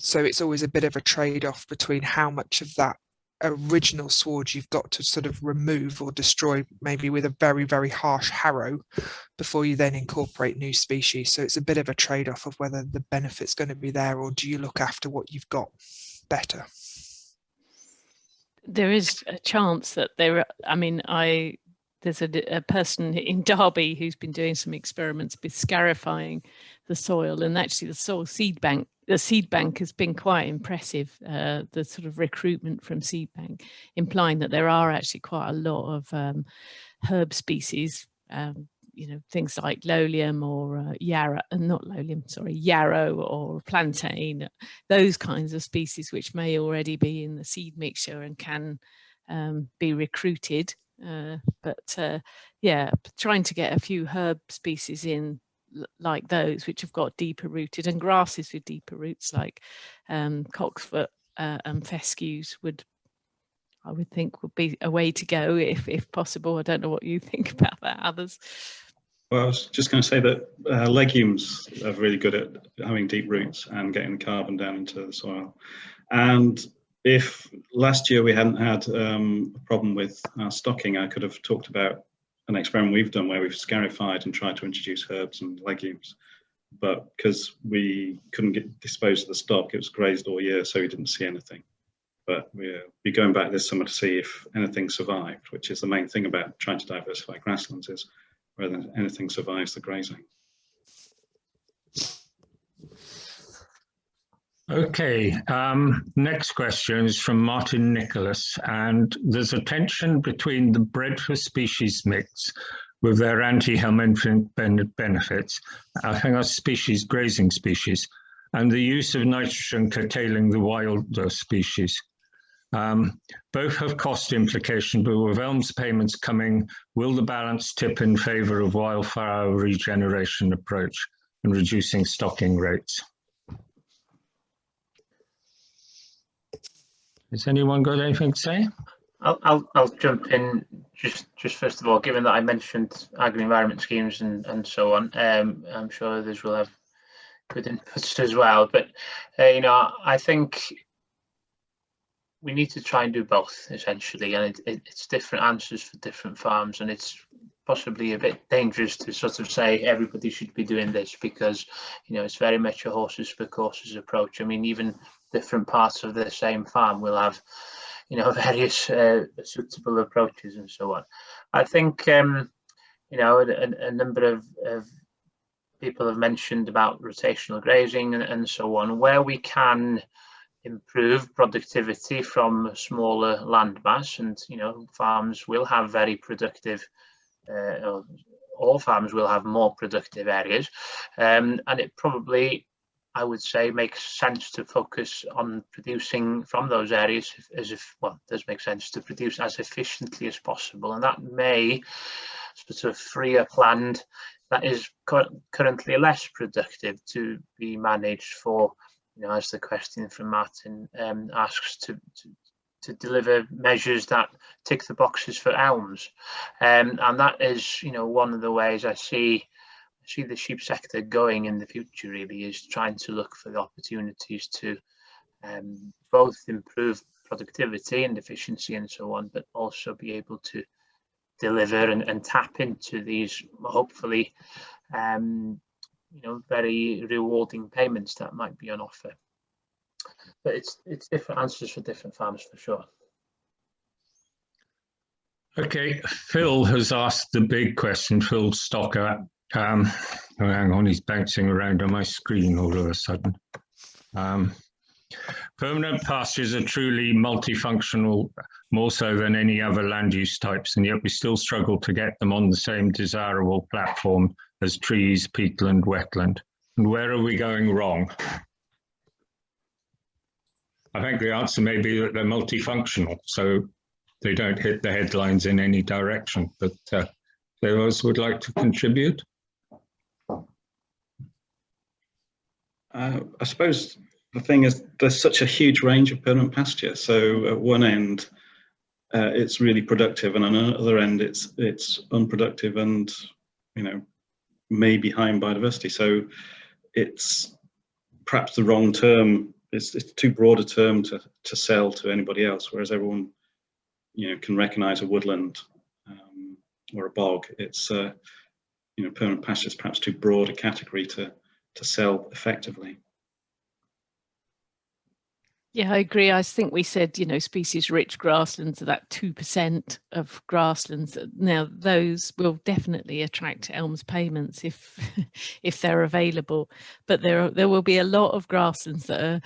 So it's always a bit of a trade-off between how much of that original sward you've got to sort of remove or destroy, maybe with a very, very harsh harrow, before you then incorporate new species. So it's a bit of a trade-off of whether the benefit's going to be there, or do you look after what you've got better? There is a chance that there's a person in Derby who's been doing some experiments with scarifying the soil, and actually the seed bank has been quite impressive. The sort of recruitment from seed bank, implying that there are actually quite a lot of herb species, things like lolium or yarrow or plantain, those kinds of species which may already be in the seed mixture and can be recruited. Trying to get a few herb species in like those which have got deeper rooted, and grasses with deeper roots like cocksfoot and fescues I would think would be a way to go if possible. I don't know what you think about that, others. Well, I was just going to say that legumes are really good at having deep roots and getting the carbon down into the soil. And if last year we hadn't had a problem with our stocking, I could have talked about an experiment we've done where we've scarified and tried to introduce herbs and legumes. But because we couldn't dispose of the stock, it was grazed all year, so we didn't see anything. But we'll be going back this summer to see if anything survived, which is the main thing about trying to diversify grasslands, is whether anything survives the grazing. Okay, next question is from Martin Nicholas, and there's a tension between the bred for species mix with their anti-helminthic benefits, I think that's species, grazing species, and the use of nitrogen curtailing the wilder species. Both have cost implications, but with elms payments coming, will the balance tip in favour of wildflower regeneration approach and reducing stocking rates? Has anyone got anything to say? I'll jump in just first of all, given that I mentioned agri-environment schemes and so on. I'm sure others will have good inputs as well. But I think we need to try and do both essentially, and it's different answers for different farms, and it's possibly a bit dangerous to sort of say everybody should be doing this, because it's very much a horses for courses approach. I mean, even different parts of the same farm will have various suitable approaches and so on. I think a number of people have mentioned about rotational grazing and so on, where we can improve productivity from a smaller land mass, and farms will have very productive all farms will have more productive areas, and it probably, I would say, makes sense to focus on producing from those areas it does make sense to produce as efficiently as possible, and that may sort of free up land that is currently less productive to be managed for, as the question from Martin asks, to deliver measures that tick the boxes for elms, and that is one of the ways I see the sheep sector going in the future, really, is trying to look for the opportunities to both improve productivity and efficiency and so on, but also be able to deliver and tap into these hopefully very rewarding payments that might be on offer. But it's different answers for different farms for sure. Okay, Phil has asked the big question. Phil Stocker. Hang on, he's bouncing around on my screen all of a sudden. Permanent pastures are truly multifunctional, more so than any other land use types, and yet we still struggle to get them on the same desirable platform as trees, peatland, wetland. And where are we going wrong? I think the answer may be that they're multifunctional, so they don't hit the headlines in any direction, but those would like to contribute. I suppose the thing is, there's such a huge range of permanent pasture. So at one end, it's really productive, and on the other end, it's unproductive and maybe high in biodiversity. So it's perhaps the wrong term it's too broad a term to sell to anybody else, whereas everyone, you know, can recognise a woodland or a bog. It's you know, permanent pasture is perhaps too broad a category to sell effectively. Yeah, I agree. I think we said, you know, species-rich grasslands are that 2% of grasslands. Now, those will definitely attract elms payments if if they're available. But there will be a lot of grasslands that are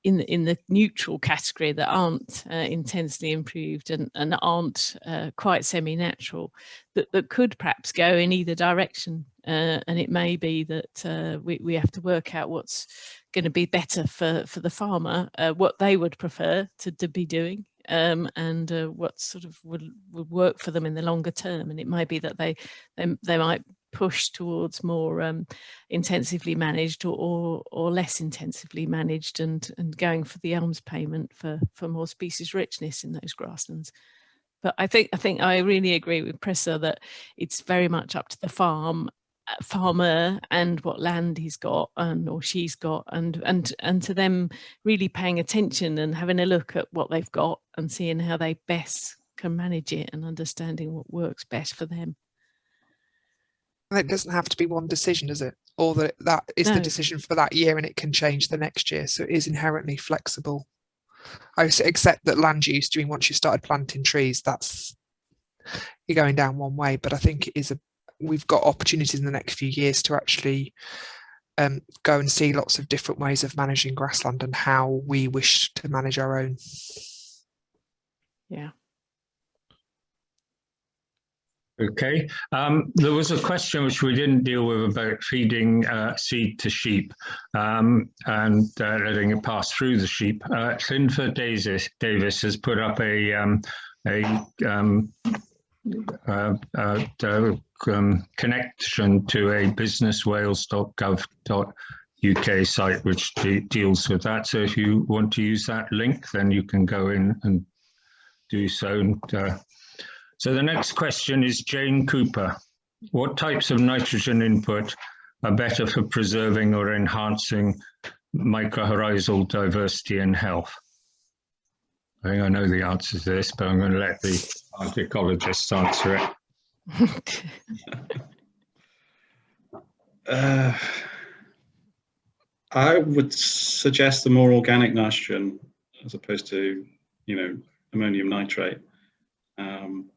in the neutral category that aren't intensely improved and aren't quite semi-natural, that could perhaps go in either direction. And it may be that we have to work out what's going to be better for the farmer, what they would prefer to be doing, and what sort of would work for them in the longer term. And it might be that they might push towards more intensively managed or less intensively managed, and going for the elms payment for more species richness in those grasslands. But I think I really agree with Pressa that it's very much up to the farmer and what land he's got or she's got, and to them really paying attention and having a look at what they've got and seeing how they best can manage it and understanding what works best for them. It doesn't have to be one decision, does it? Or that is the decision for that year and it can change the next year. So it is inherently flexible. I accept that land use, doing once you started planting trees, that's you're going down one way. But I think it is we've got opportunities in the next few years to actually go and see lots of different ways of managing grassland and how we wish to manage our own. Yeah. Okay, there was a question which we didn't deal with about feeding seed to sheep and letting it pass through the sheep. Linford Davis has put up a connection to a businesswales.gov.uk site which deals with that. So if you want to use that link, then you can go in and do so. And, so the next question is Jane Cooper. What types of nitrogen input are better for preserving or enhancing mycorrhizal diversity and health? I think I know the answer to this, but I'm going to let the ecologists answer it. I would suggest the more organic nitrogen as opposed to, you know, ammonium nitrate.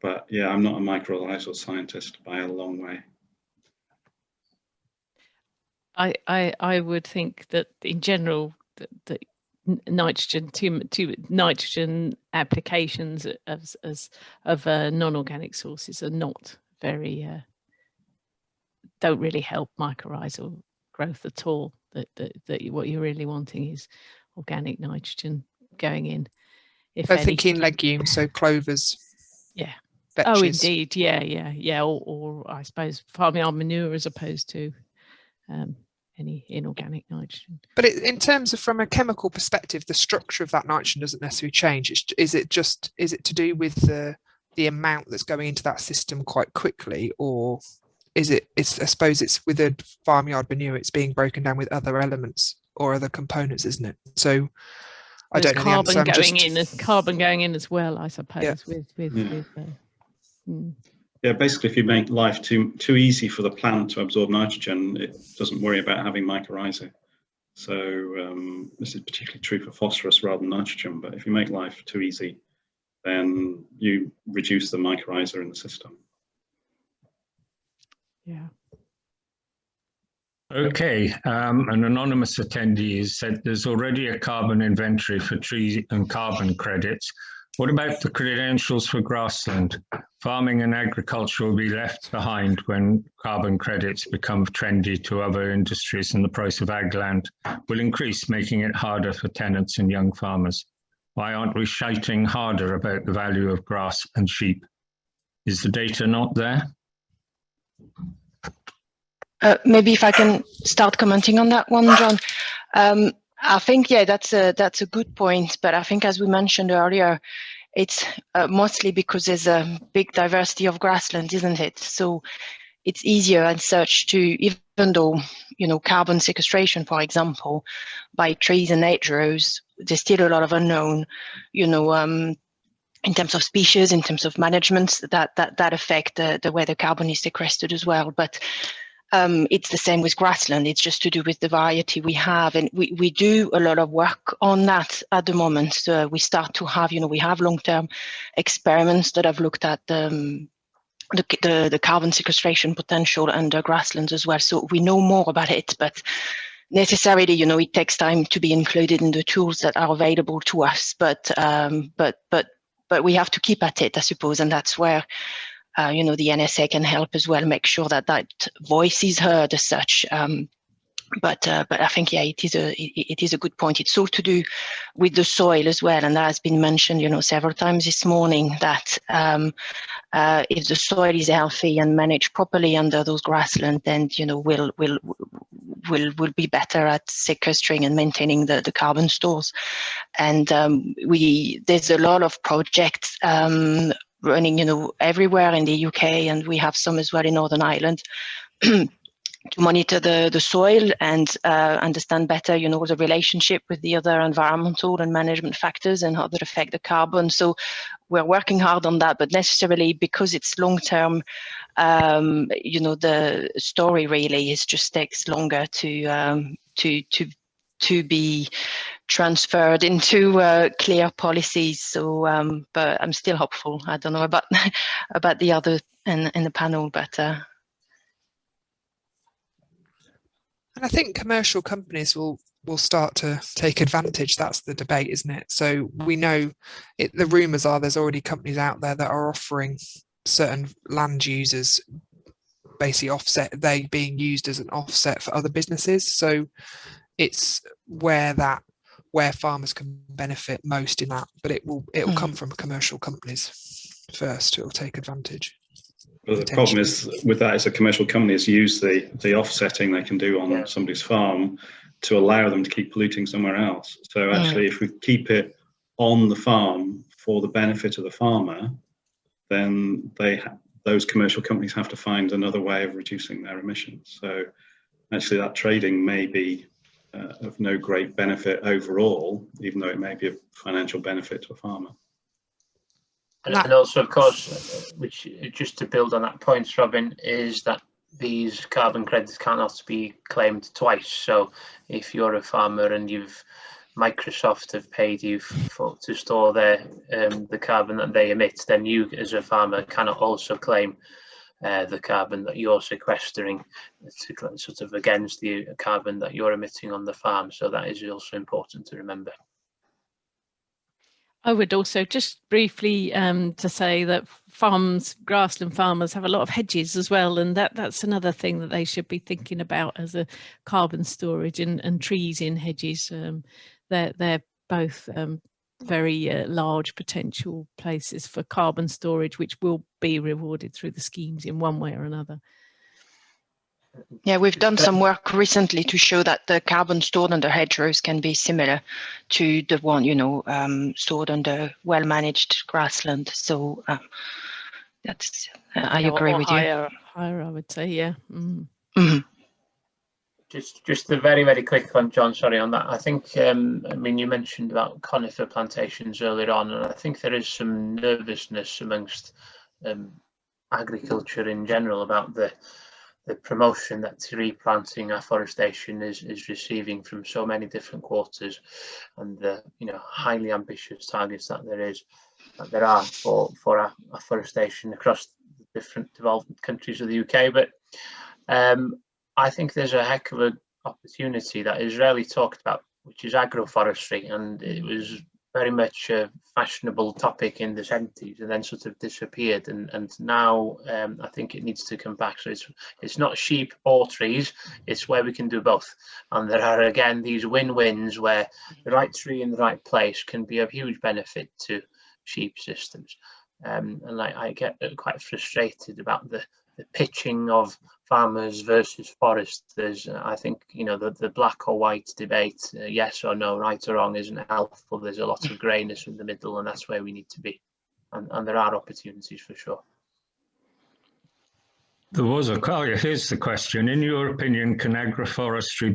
But yeah, I'm not a mycorrhizal scientist by a long way. I would think that in general that nitrogen to nitrogen applications of non-organic sources are not very don't really help mycorrhizal growth at all. That what you're really wanting is organic nitrogen going in. I'm thinking legumes, so clovers. Yeah. Vetches. Oh, indeed. Yeah. Or I suppose farmyard manure as opposed to any inorganic nitrogen. But in terms of from a chemical perspective, the structure of that nitrogen doesn't necessarily change. Is it to do with the amount that's going into that system quite quickly, or I suppose it's with a farmyard manure, it's being broken down with other elements or other components, isn't it? So I don't know carbon the answer. Carbon going in as well, I suppose. Yeah. Yeah, basically, if you make life too easy for the plant to absorb nitrogen, it doesn't worry about having mycorrhiza. So this is particularly true for phosphorus rather than nitrogen. But if you make life too easy, then you reduce the mycorrhiza in the system. Yeah. Okay, an anonymous attendee has said there's already a carbon inventory for tree and carbon credits. What about the credentials for grassland? Farming and agriculture will be left behind when carbon credits become trendy to other industries, and the price of ag land will increase, making it harder for tenants and young farmers. Why aren't we shouting harder about the value of grass and sheep? Is the data not there? Maybe if I can start commenting on that one, John. I think, yeah, that's a good point. But I think, as we mentioned earlier, it's mostly because there's a big diversity of grassland, isn't it? So it's easier and such to, even though, you know, carbon sequestration, for example, by trees and hedgerows, there's still a lot of unknown, you know, in terms of species, in terms of management that affect the way the carbon is sequestered as well. But it's the same with grassland. It's just to do with the variety we have, and we do a lot of work on that at the moment. So we start to have, you know, we have long-term experiments that have looked at the carbon sequestration potential under grasslands as well. So we know more about it, but necessarily, you know, it takes time to be included in the tools that are available to us. But we have to keep at it, I suppose, and that's where you know, the NSA can help as well, make sure that that voice is heard as such. But I think, yeah, it is a good point. It's all to do with the soil as well, and that has been mentioned, you know, several times this morning, that if the soil is healthy and managed properly under those grasslands, then, you know, we'll be better at sequestering and maintaining the carbon stores. And there's a lot of projects running, you know, everywhere in the UK, and we have some as well in Northern Ireland, to monitor the soil and understand better, you know, the relationship with the other environmental and management factors and how that affect the carbon. So we're working hard on that, but necessarily because it's long term, you know, the story really just takes longer to be transferred into clear policies. So, but I'm still hopeful. I don't know about about the other in the panel, but. And I think commercial companies will start to take advantage. That's the debate, isn't it? So we know the rumours are there's already companies out there that are offering certain land users basically offset, they being used as an offset for other businesses. So it's where farmers can benefit most in that, but it will come from commercial companies first. It will take advantage. Well, the problem is with that is the commercial companies use the offsetting they can do on somebody's farm to allow them to keep polluting somewhere else. So actually, if we keep it on the farm for the benefit of the farmer, then those commercial companies have to find another way of reducing their emissions. So actually, that trading may be of no great benefit overall, even though it may be a financial benefit to a farmer. And also, of course, which just to build on that point, Robin, is that these carbon credits cannot be claimed twice. So if you're a farmer and Microsoft have paid you to store the carbon that they emit, then you as a farmer cannot also claim the carbon that you're sequestering sort of against the carbon that you're emitting on the farm. So that is also important to remember. I would also just briefly to say that grassland farmers have a lot of hedges as well, and that's another thing that they should be thinking about as a carbon storage, and trees in hedges. They're both very large potential places for carbon storage, which will be rewarded through the schemes in one way or another. Yeah, we've done some work recently to show that the carbon stored under hedgerows can be similar to the one, you know, stored under well-managed grassland. So that's, I agree with you. Higher, I would say, yeah. Just a very, very quick one, John, sorry on that. I think, I mean, you mentioned about conifer plantations earlier on, and I think there is some nervousness amongst agriculture in general about the promotion that tree planting afforestation is receiving from so many different quarters, and the highly ambitious targets that there are for afforestation across the different developed countries of the UK. But I think there's a heck of an opportunity that is rarely talked about, which is agroforestry, and it was very much a fashionable topic in the 70s and then sort of disappeared, and now I think it needs to come back. So it's not sheep or trees, it's where we can do both, and there are again these win-wins where the right tree in the right place can be of huge benefit to sheep systems, and I get quite frustrated about the pitching of farmers versus foresters. I think the black or white debate, yes or no, right or wrong, isn't helpful. There's a lot of greyness in the middle, and that's where we need to be, and there are opportunities for sure. There was a, oh, yeah, here's the question. In your opinion, can agroforestry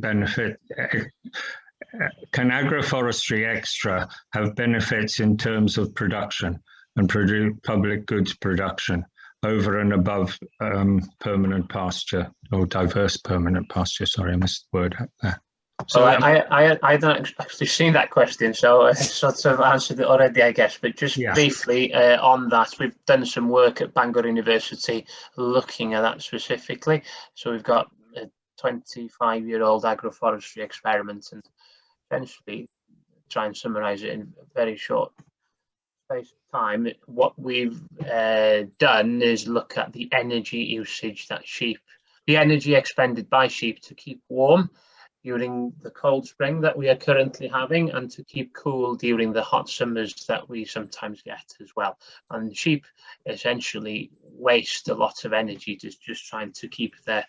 extra have benefits in terms of production and public goods production over and above permanent pasture or diverse permanent pasture? Sorry, I missed the word out there. So I don't actually seen that question, so I sort of answered it already, I guess. But just briefly on that, we've done some work at Bangor University looking at that specifically. So we've got a 25-year-old agroforestry experiment, and essentially try and summarise it in a very short space of time. What we've done is look at the energy usage that the energy expended by sheep to keep warm during the cold spring that we are currently having, and to keep cool during the hot summers that we sometimes get as well. And sheep essentially waste a lot of energy just trying to keep their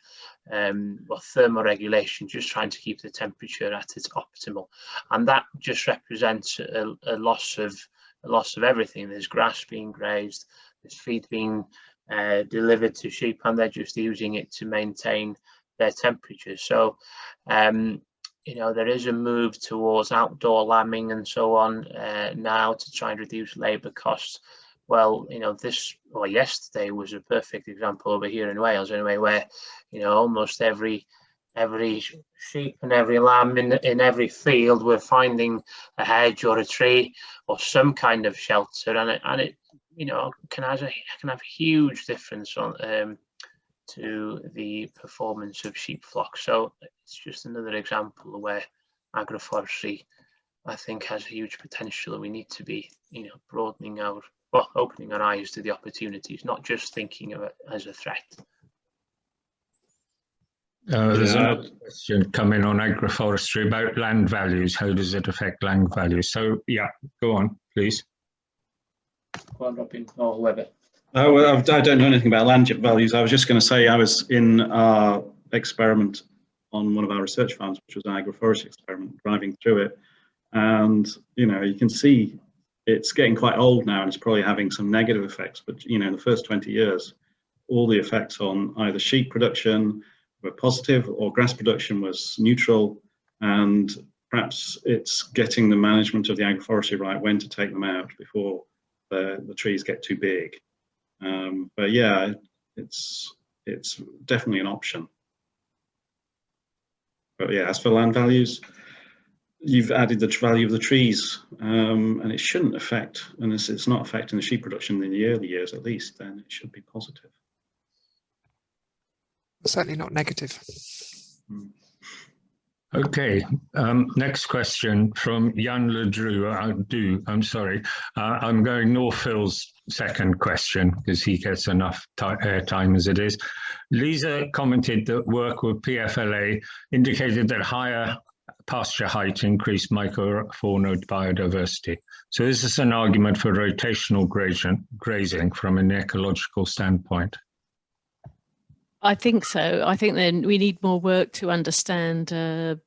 thermoregulation, just trying to keep the temperature at its optimal. And that just represents a loss of everything. There's grass being grazed, there's feed being delivered to sheep, and they're just using it to maintain their temperatures. So you know, there is a move towards outdoor lambing and so on now to try and reduce labor costs. Well, you know, yesterday was a perfect example over here in Wales anyway, where, you know, almost every sheep and every lamb in every field we're finding a hedge or a tree or some kind of shelter, and it you know, can have a huge difference on to the performance of sheep flocks. So it's just another example of where agroforestry, I think, has a huge potential, and we need to be, you know, opening our eyes to the opportunities, not just thinking of it as a threat. There's another question coming on agroforestry about land values. How does it affect land values? So yeah, go on, please. Go on, Robin, or whoever. Oh, well, I don't know anything about land values. I was just going to say I was in our experiment on one of our research farms, which was an agroforestry experiment, driving through it. And, you know, you can see it's getting quite old now, and it's probably having some negative effects. But, you know, in the first 20 years, all the effects on either sheep production were positive or grass production was neutral. And perhaps it's getting the management of the agroforestry right, when to take them out before the trees get too big. But yeah, it's definitely an option. But yeah, as for land values, you've added the value of the trees, and it shouldn't affect, and it's not affecting the sheep production in the early years at least, then it should be positive. Certainly not negative. Okay, next question from Jan Ledru. I'm sorry. I'm going Norphil's second question because he gets enough airtime as it is. Lisa commented that work with PFLA indicated that higher pasture height increased microfauna biodiversity. So is this an argument for rotational grazing from an ecological standpoint? I think so. I think then we need more work to understand, to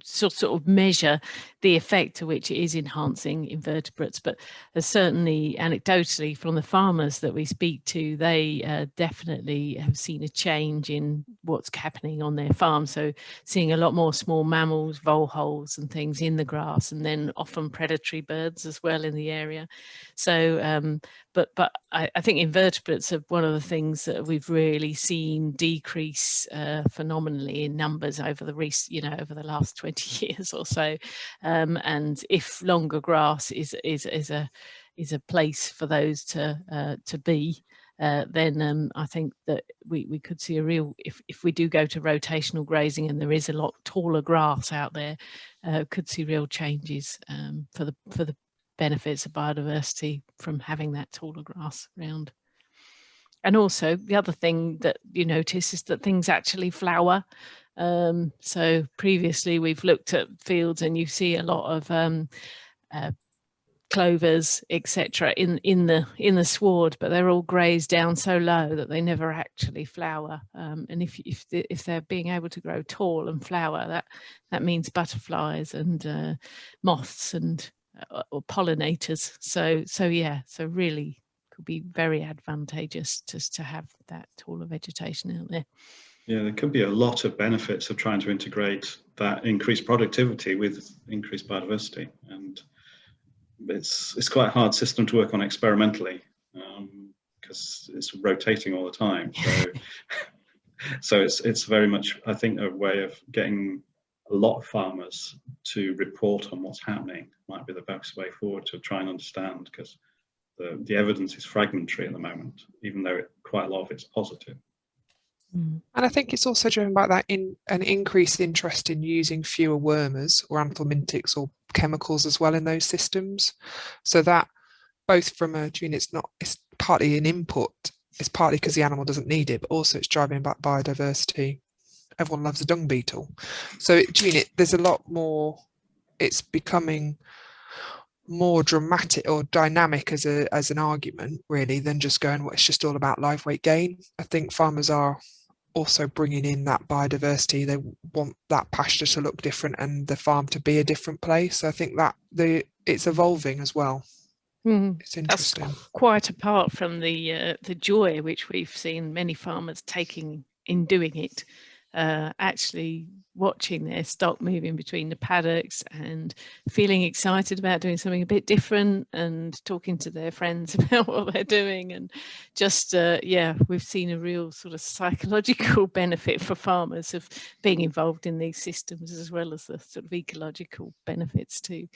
sort of measure the effect to which it is enhancing invertebrates. But certainly anecdotally from the farmers that we speak to, they definitely have seen a change in what's happening on their farm. So seeing a lot more small mammals, vole holes and things in the grass, and then often predatory birds as well in the area. So but I think invertebrates are one of the things that we've really seen decrease phenomenally in numbers over the last 20 years or so. And if longer grass is a place for those to be, then I think that we could see a real, if we do go to rotational grazing and there is a lot taller grass out there, could see real changes for the benefits of biodiversity from having that taller grass around. And also the other thing that you notice is that things actually flower. So previously we've looked at fields and you see a lot of clovers, etc. in the sward, but they're all grazed down so low that they never actually flower. And if they're being able to grow tall and flower, that means butterflies and moths and or pollinators. So really would be very advantageous just to have that taller vegetation out there. Yeah, there could be a lot of benefits of trying to integrate that increased productivity with increased biodiversity, and it's quite a hard system to work on experimentally because it's rotating all the time. So it's very much, I think, a way of getting a lot of farmers to report on what's happening might be the best way forward to try and understand, because the evidence is fragmentary at the moment, even though quite a lot of it's positive. And I think it's also driven by that an increased interest in using fewer wormers or anthelmintics or chemicals as well in those systems. So that both from it's partly an input, it's partly because the animal doesn't need it, but also it's driving back biodiversity. Everyone loves a dung beetle. So there's a lot more, it's becoming more dramatic or dynamic as an argument really than just going, well, it's just all about live weight gain. I think farmers are also bringing in that biodiversity. They want that pasture to look different and the farm to be a different place. So I think that it's evolving as well. It's interesting. That's quite apart from the joy which we've seen many farmers taking in doing it. Actually watching their stock moving between the paddocks and feeling excited about doing something a bit different and talking to their friends about what they're doing, and just we've seen a real sort of psychological benefit for farmers of being involved in these systems, as well as the sort of ecological benefits too.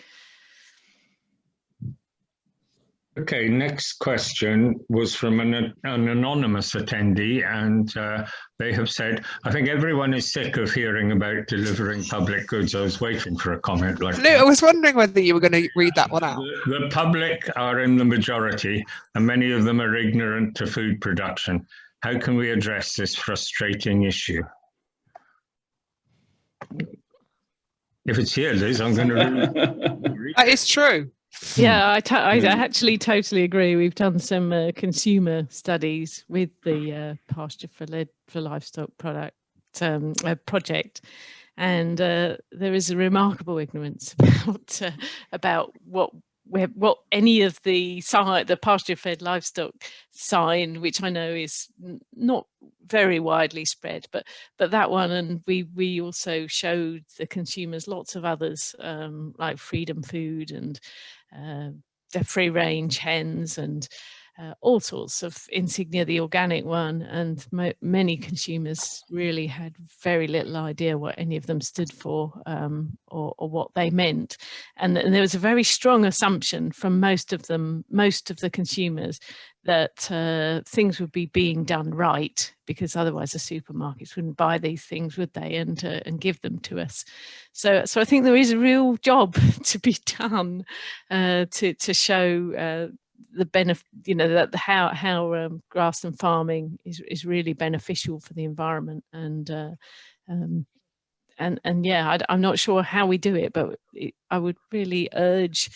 Okay, next question was from an anonymous attendee, and they have said, I think everyone is sick of hearing about delivering public goods. I was waiting for a comment like that. I was wondering whether you were going to read that one out. The public are in the majority, and many of them are ignorant to food production. How can we address this frustrating issue? If it's here, Liz, I'm going to read. That is true. Yeah, I actually totally agree. We've done some consumer studies with the pasture for livestock project, and there is a remarkable ignorance about what any of the pasture-fed livestock sign, which I know is not very widely spread, but that one, and we also showed the consumers lots of others like Freedom Food and the free range hens and all sorts of insignia, the organic one, and many consumers really had very little idea what any of them stood for or what they meant, and there was a very strong assumption from most of the consumers that things would be being done right, because otherwise the supermarkets wouldn't buy these things, would they, and give them to us. So I think there is a real job to be done to show the benefit, that how grassland farming is really beneficial for the environment, and yeah, I'm not sure how we do it, but I would really urge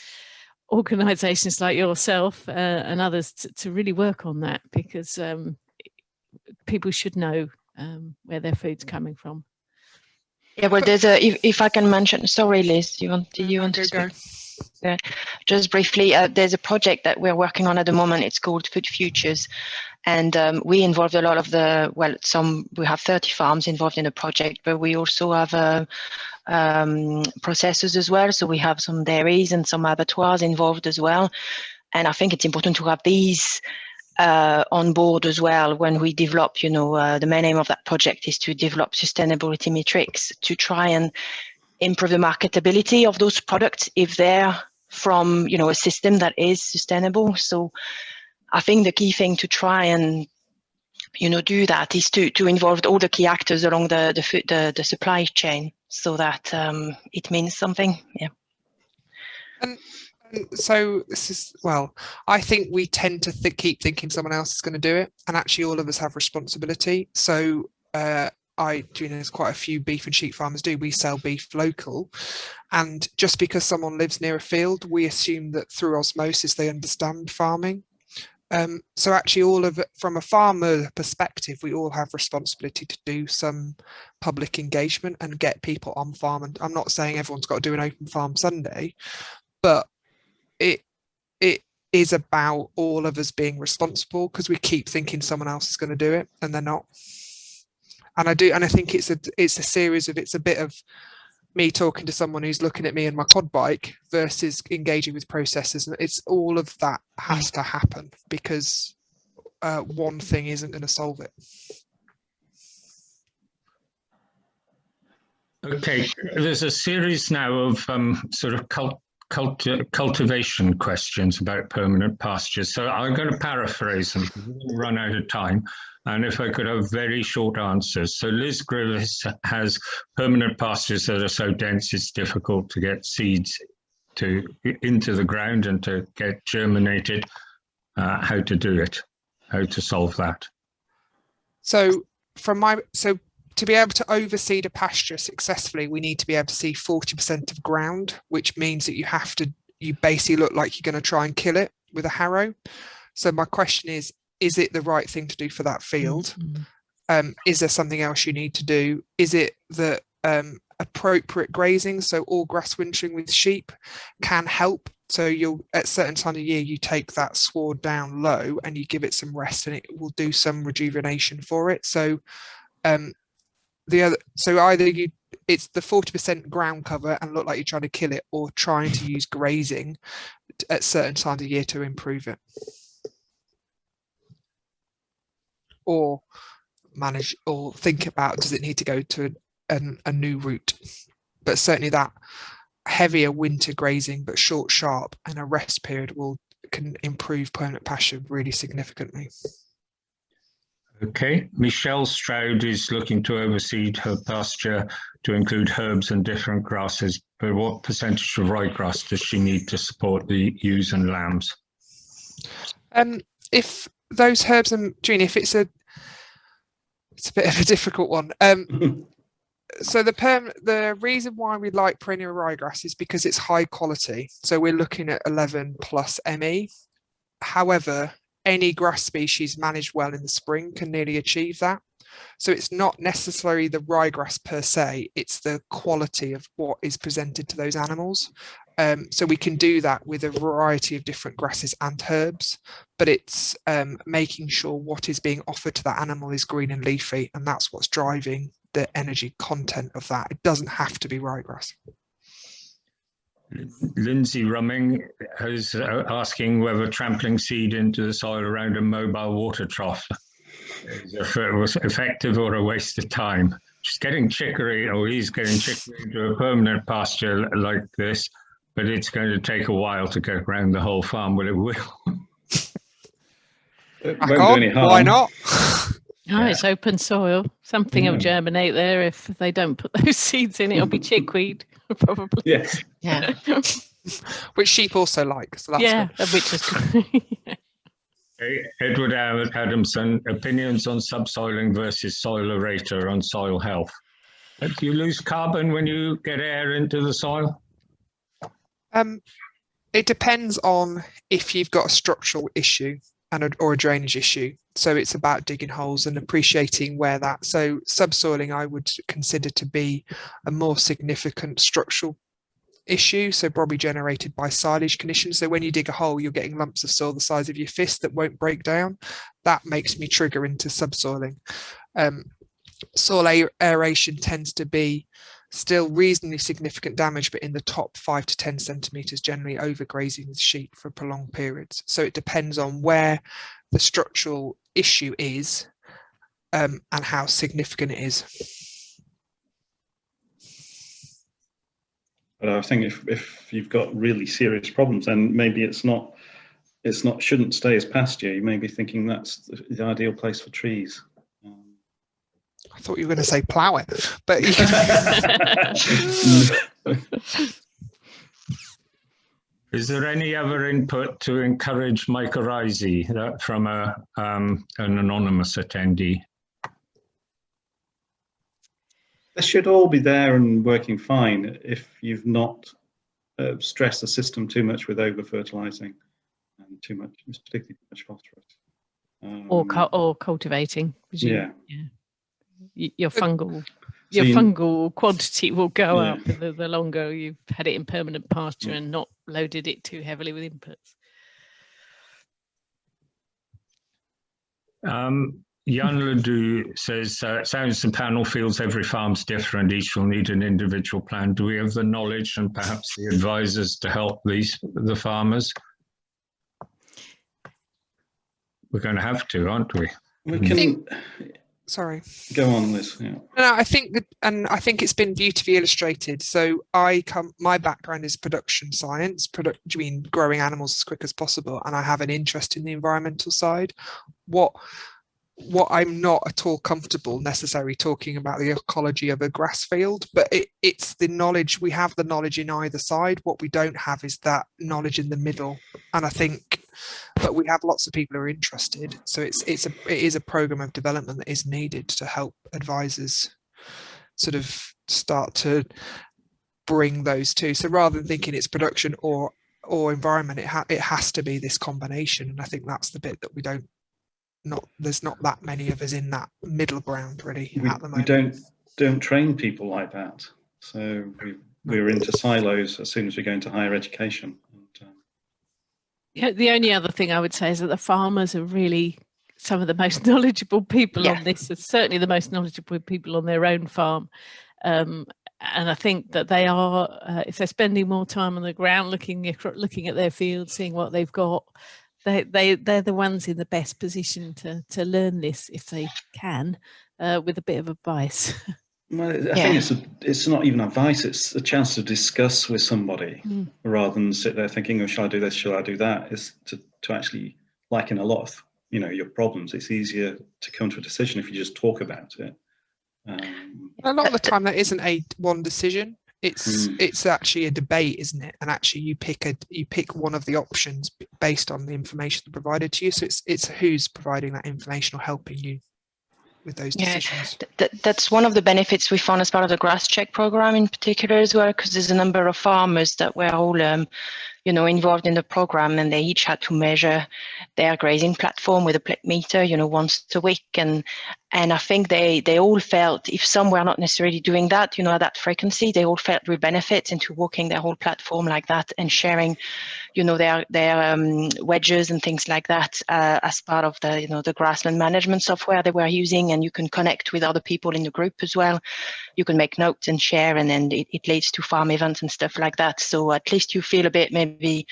organisations like yourself and others to really work on that, because people should know where their food's coming from. Yeah, well, there's if I can mention, sorry, Liz, do you want to speak? Go. Yeah, just briefly, there's a project that we're working on at the moment. It's called Food Futures, and we involved a lot of we have 30 farms involved in the project, but we also have processors as well. So we have some dairies and some abattoirs involved as well. And I think it's important to have these on board as well when we develop, the main aim of that project is to develop sustainability metrics to try and improve the marketability of those products if they're from, a system that is sustainable. So I think the key thing to try and, do that is to involve all the key actors along the supply chain, so that it means something. Yeah. And so this is, I think we tend to keep thinking someone else is going to do it, and actually all of us have responsibility. So there's quite a few beef and sheep farmers we sell beef local, and just because someone lives near a field, we assume that through osmosis they understand farming. So actually from a farmer perspective, we all have responsibility to do some public engagement and get people on farm. And I'm not saying everyone's got to do an open farm Sunday, but is about all of us being responsible, because we keep thinking someone else is going to do it and they're not. And I think it's a series of, it's a bit of me talking to someone who's looking at me and my quad bike versus engaging with processes. And it's all of that has to happen, because one thing isn't going to solve it. Okay, there's a series now of sort of cultivation questions about permanent pastures. So I'm going to paraphrase them because we're going to run out of time. And if I could have very short answers. So Liz Griffiths has permanent pastures that are so dense it's difficult to get seeds into the ground and to get germinated. How to do it? How to solve that? So to be able to overseed a pasture successfully, we need to be able to see 40% of ground, which means that you basically look like you're going to try and kill it with a harrow. So my question is it the right thing to do for that field? Is there something else you need to do? Is it the appropriate grazing? So all grass wintering with sheep can help. So you'll, at certain time of year, you take that sward down low and you give it some rest, and it will do some rejuvenation for it. So either it's the 40% ground cover and look like you're trying to kill it, or trying to use grazing at certain times of year to improve it, or manage or think about, does it need to go to a new route? But certainly that heavier winter grazing but short sharp and a rest period can improve permanent pasture really significantly. Okay, Michelle Stroud is looking to overseed her pasture to include herbs and different grasses, but what percentage of ryegrass does she need to support the ewes and lambs? If those herbs and Jean, it's a bit of a difficult one. So the reason why we like perennial ryegrass is because it's high quality. So we're looking at 11 plus ME. However, any grass species managed well in the spring can nearly achieve that. So it's not necessarily the ryegrass per se, it's the quality of what is presented to those animals. So we can do that with a variety of different grasses and herbs, but it's making sure what is being offered to that animal is green and leafy, and that's what's driving the energy content of that. It doesn't have to be ryegrass. Lindsay Rumming is asking whether trampling seed into the soil around a mobile water trough is effective or a waste of time. She's getting chicory, or he's getting chicory into a permanent pasture like this, but it's going to take a while to get around the whole farm, but it will. Why not? Oh, it's open soil. Something will germinate there. If they don't put those seeds in, it'll be chickweed, probably. Yes. Yeah. Which sheep also like. So that's good. Which is great. Edward Adamson, opinions on subsoiling versus soil aerator on soil health. Do you lose carbon when you get air into the soil? It depends on if you've got a structural issue or a drainage issue. So it's about digging holes and appreciating where that. So subsoiling I would consider to be a more significant structural issue, so probably generated by silage conditions. So when you dig a hole, you're getting lumps of soil the size of your fist that won't break down. That makes me trigger into subsoiling. Soil aeration tends to be still reasonably significant damage, but in the top 5 to 10 centimeters, generally overgrazing with sheep for prolonged periods. So it depends on where the structural issue is and how significant it is. But I think if you've got really serious problems, then maybe shouldn't stay as pasture. You may be thinking that's the ideal place for trees. I thought you were going to say plough it, but Is there any other input to encourage mycorrhizae from an anonymous attendee? They should all be there and working fine if you've not stressed the system too much with over-fertilizing and particularly too much phosphorus. Or cultivating. Yeah. Your fungal quantity will go up the longer you've had it in permanent pasture and not loaded it too heavily with inputs. Jan Ledoux says, sounds the panel feels every farm's different. Each will need an individual plan. Do we have the knowledge and perhaps the advisors to help the farmers? We're going to have to, aren't we? We can. Sorry. Go on, Liz. Yeah. No, I think that, and I think it's been beautifully illustrated. So my background is production science, growing animals as quick as possible, and I have an interest in the environmental side. What I'm not at all comfortable necessarily talking about the ecology of a grass field, but it's the knowledge. We have the knowledge in either side. What we don't have is that knowledge in the middle. And I think, but we have lots of people who are interested. So it is a program of development that is needed to help advisors sort of start to bring those two. So rather than thinking it's production or environment, it has to be this combination. And I think that's the bit that we don't. There's not that many of us in that middle ground really at the moment. We don't train people like that, so we're into silos as soon as we go into higher education. Yeah, the only other thing I would say is that the farmers are really some of the most knowledgeable people on this. It's certainly the most knowledgeable people on their own farm, and I think that they are, if they're spending more time on the ground, looking at their field, seeing what they've got. They're the ones in the best position to learn this if they can, with a bit of advice. Well, I think it's not even advice, it's a chance to discuss with somebody rather than sit there thinking, oh, shall I do this, shall I do that? Is to actually, like in a lot of your problems, it's easier to come to a decision if you just talk about it. A lot of the time that isn't one decision. It's actually a debate, isn't it? And actually you pick one of the options based on the information provided to you. So it's who's providing that information or helping you with those decisions. That's one of the benefits we found as part of the grass check program in particular as well, because there's a number of farmers that were all involved in the program, and they each had to measure their grazing platform with a plate meter, once a week. And I think they all felt, if some were not necessarily doing that, at that frequency, they all felt real benefits into walking their whole platform like that and sharing, their wedges and things like that as part of the, the grassland management software they were using. And you can connect with other people in the group as well. You can make notes and share, and then it leads to farm events and stuff like that. So at least you feel a bit maybe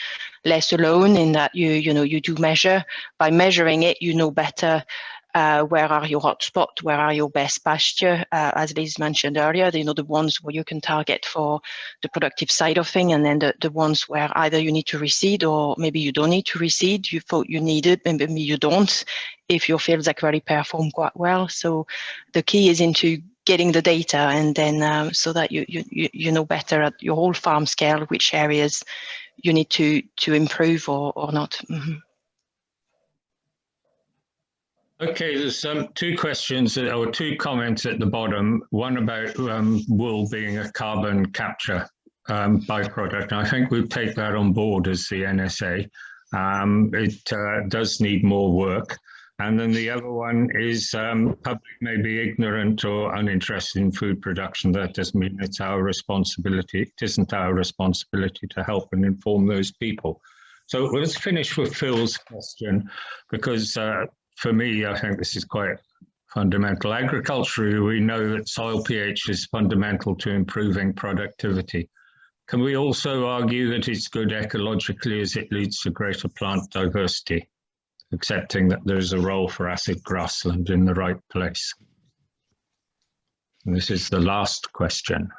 less alone in that you do measure. By measuring it, better where are your hotspots, where are your best pasture, as Liz mentioned earlier, the ones where you can target for the productive side of things, and then the ones where either you need to reseed or maybe you don't need to reseed. You thought you needed, and maybe you don't, if your fields actually perform quite well. So the key is into getting the data, and then so that you know better at your whole farm scale which areas you need to improve or not. Okay, there's two questions or two comments at the bottom. One about wool being a carbon capture byproduct. And I think we'll take that on board as the NSA. It does need more work. And then the other one is public may be ignorant or uninterested in food production. That doesn't mean it's our responsibility. It isn't our responsibility to help and inform those people. So let's finish with Phil's question, because for me, I think this is quite fundamental. Agriculturally, we know that soil pH is fundamental to improving productivity. Can we also argue that it's good ecologically as it leads to greater plant diversity, accepting that there's a role for acid grassland in the right place? And this is the last question.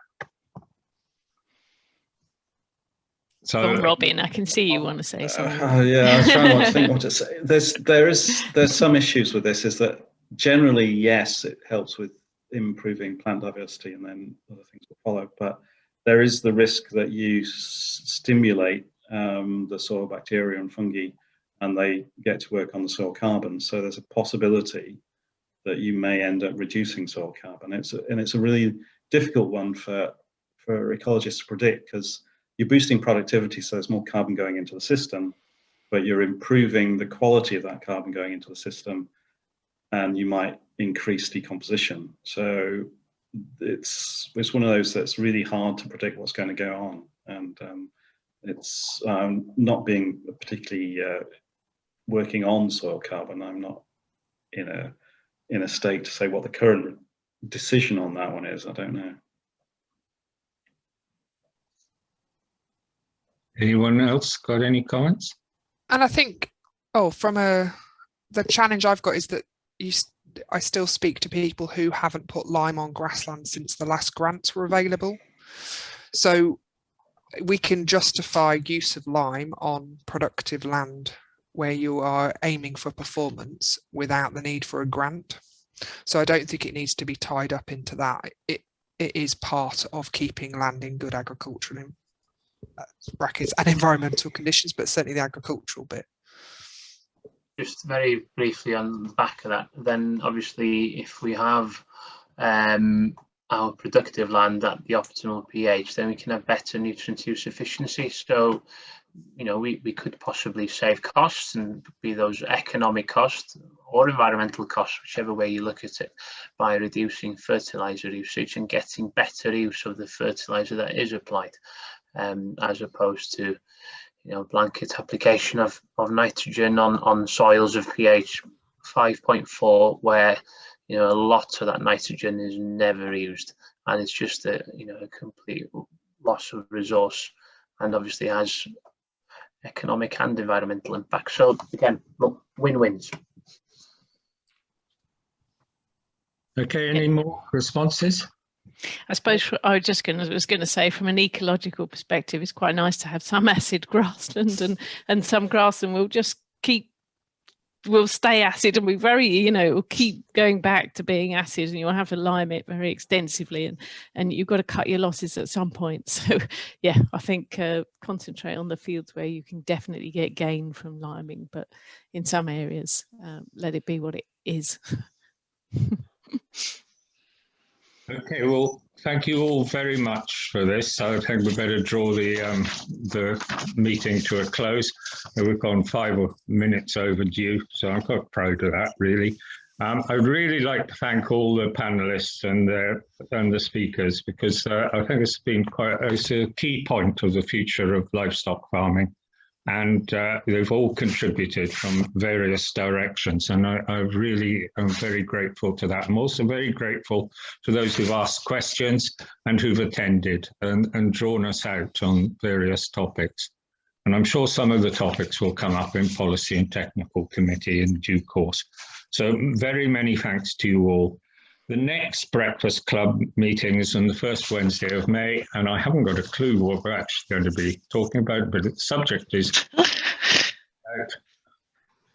So, Robin, I can see you want to say something. Yeah, I was trying to think what to say. There's some issues with this. Is that generally, yes, it helps with improving plant diversity, and then other things will follow. But there is the risk that you stimulate the soil bacteria and fungi, and they get to work on the soil carbon. So there's a possibility that you may end up reducing soil carbon. It's a really difficult one for ecologists to predict, because you're boosting productivity, so there's more carbon going into the system, but you're improving the quality of that carbon going into the system, and you might increase decomposition. So it's one of those that's really hard to predict what's going to go on, and it's not being particularly working on soil carbon. I'm not in a state to say what the current decision on that one is. I don't know. Anyone else got any comments? And I think, the challenge I've got is that I still speak to people who haven't put lime on grassland since the last grants were available. So we can justify use of lime on productive land where you are aiming for performance without the need for a grant. So I don't think it needs to be tied up into that. It is part of keeping land in good agricultural brackets and environmental conditions, but certainly the agricultural bit. Just very briefly on the back of that, then obviously if we have our productive land at the optimal pH, then we can have better nutrient use efficiency. So, we could possibly save costs, and be those economic costs or environmental costs, whichever way you look at it, by reducing fertilizer usage and getting better use of the fertilizer that is applied, as opposed to blanket application of nitrogen on soils of pH 5.4, where a lot of that nitrogen is never used, and it's just a complete loss of resource, and obviously has economic and environmental impact. So again, look, win-wins. Okay, any more responses? I suppose I was going to say, from an ecological perspective, it's quite nice to have some acid grassland, and some grassland will stay acid and be very, it will keep going back to being acid, and you'll have to lime it very extensively, and you've got to cut your losses at some point. So yeah, I think concentrate on the fields where you can definitely get gain from liming, but in some areas, let it be what it is. Okay, well, thank you all very much for this. I think we better draw the meeting to a close. We've gone 5 minutes overdue, so I'm quite proud of that, really. I'd really like to thank all the panelists and the speakers, because I think it's been it's a key point of the future of livestock farming. And they've all contributed from various directions, and I really am very grateful to that. I'm also very grateful to those who've asked questions and who've attended and drawn us out on various topics. And I'm sure some of the topics will come up in Policy and Technical Committee in due course. So very many thanks to you all. The next Breakfast Club meeting is on the first Wednesday of May, and I haven't got a clue what we're actually going to be talking about, but the subject is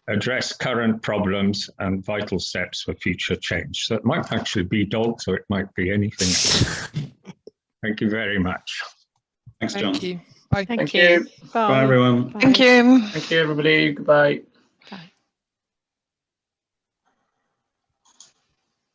address current problems and vital steps for future change. So it might actually be dogs, or it might be anything. Thank you very much. Thanks, John. Thank you. Bye. Thank you. Bye, everyone. Thank you. Thank you, everybody. Goodbye.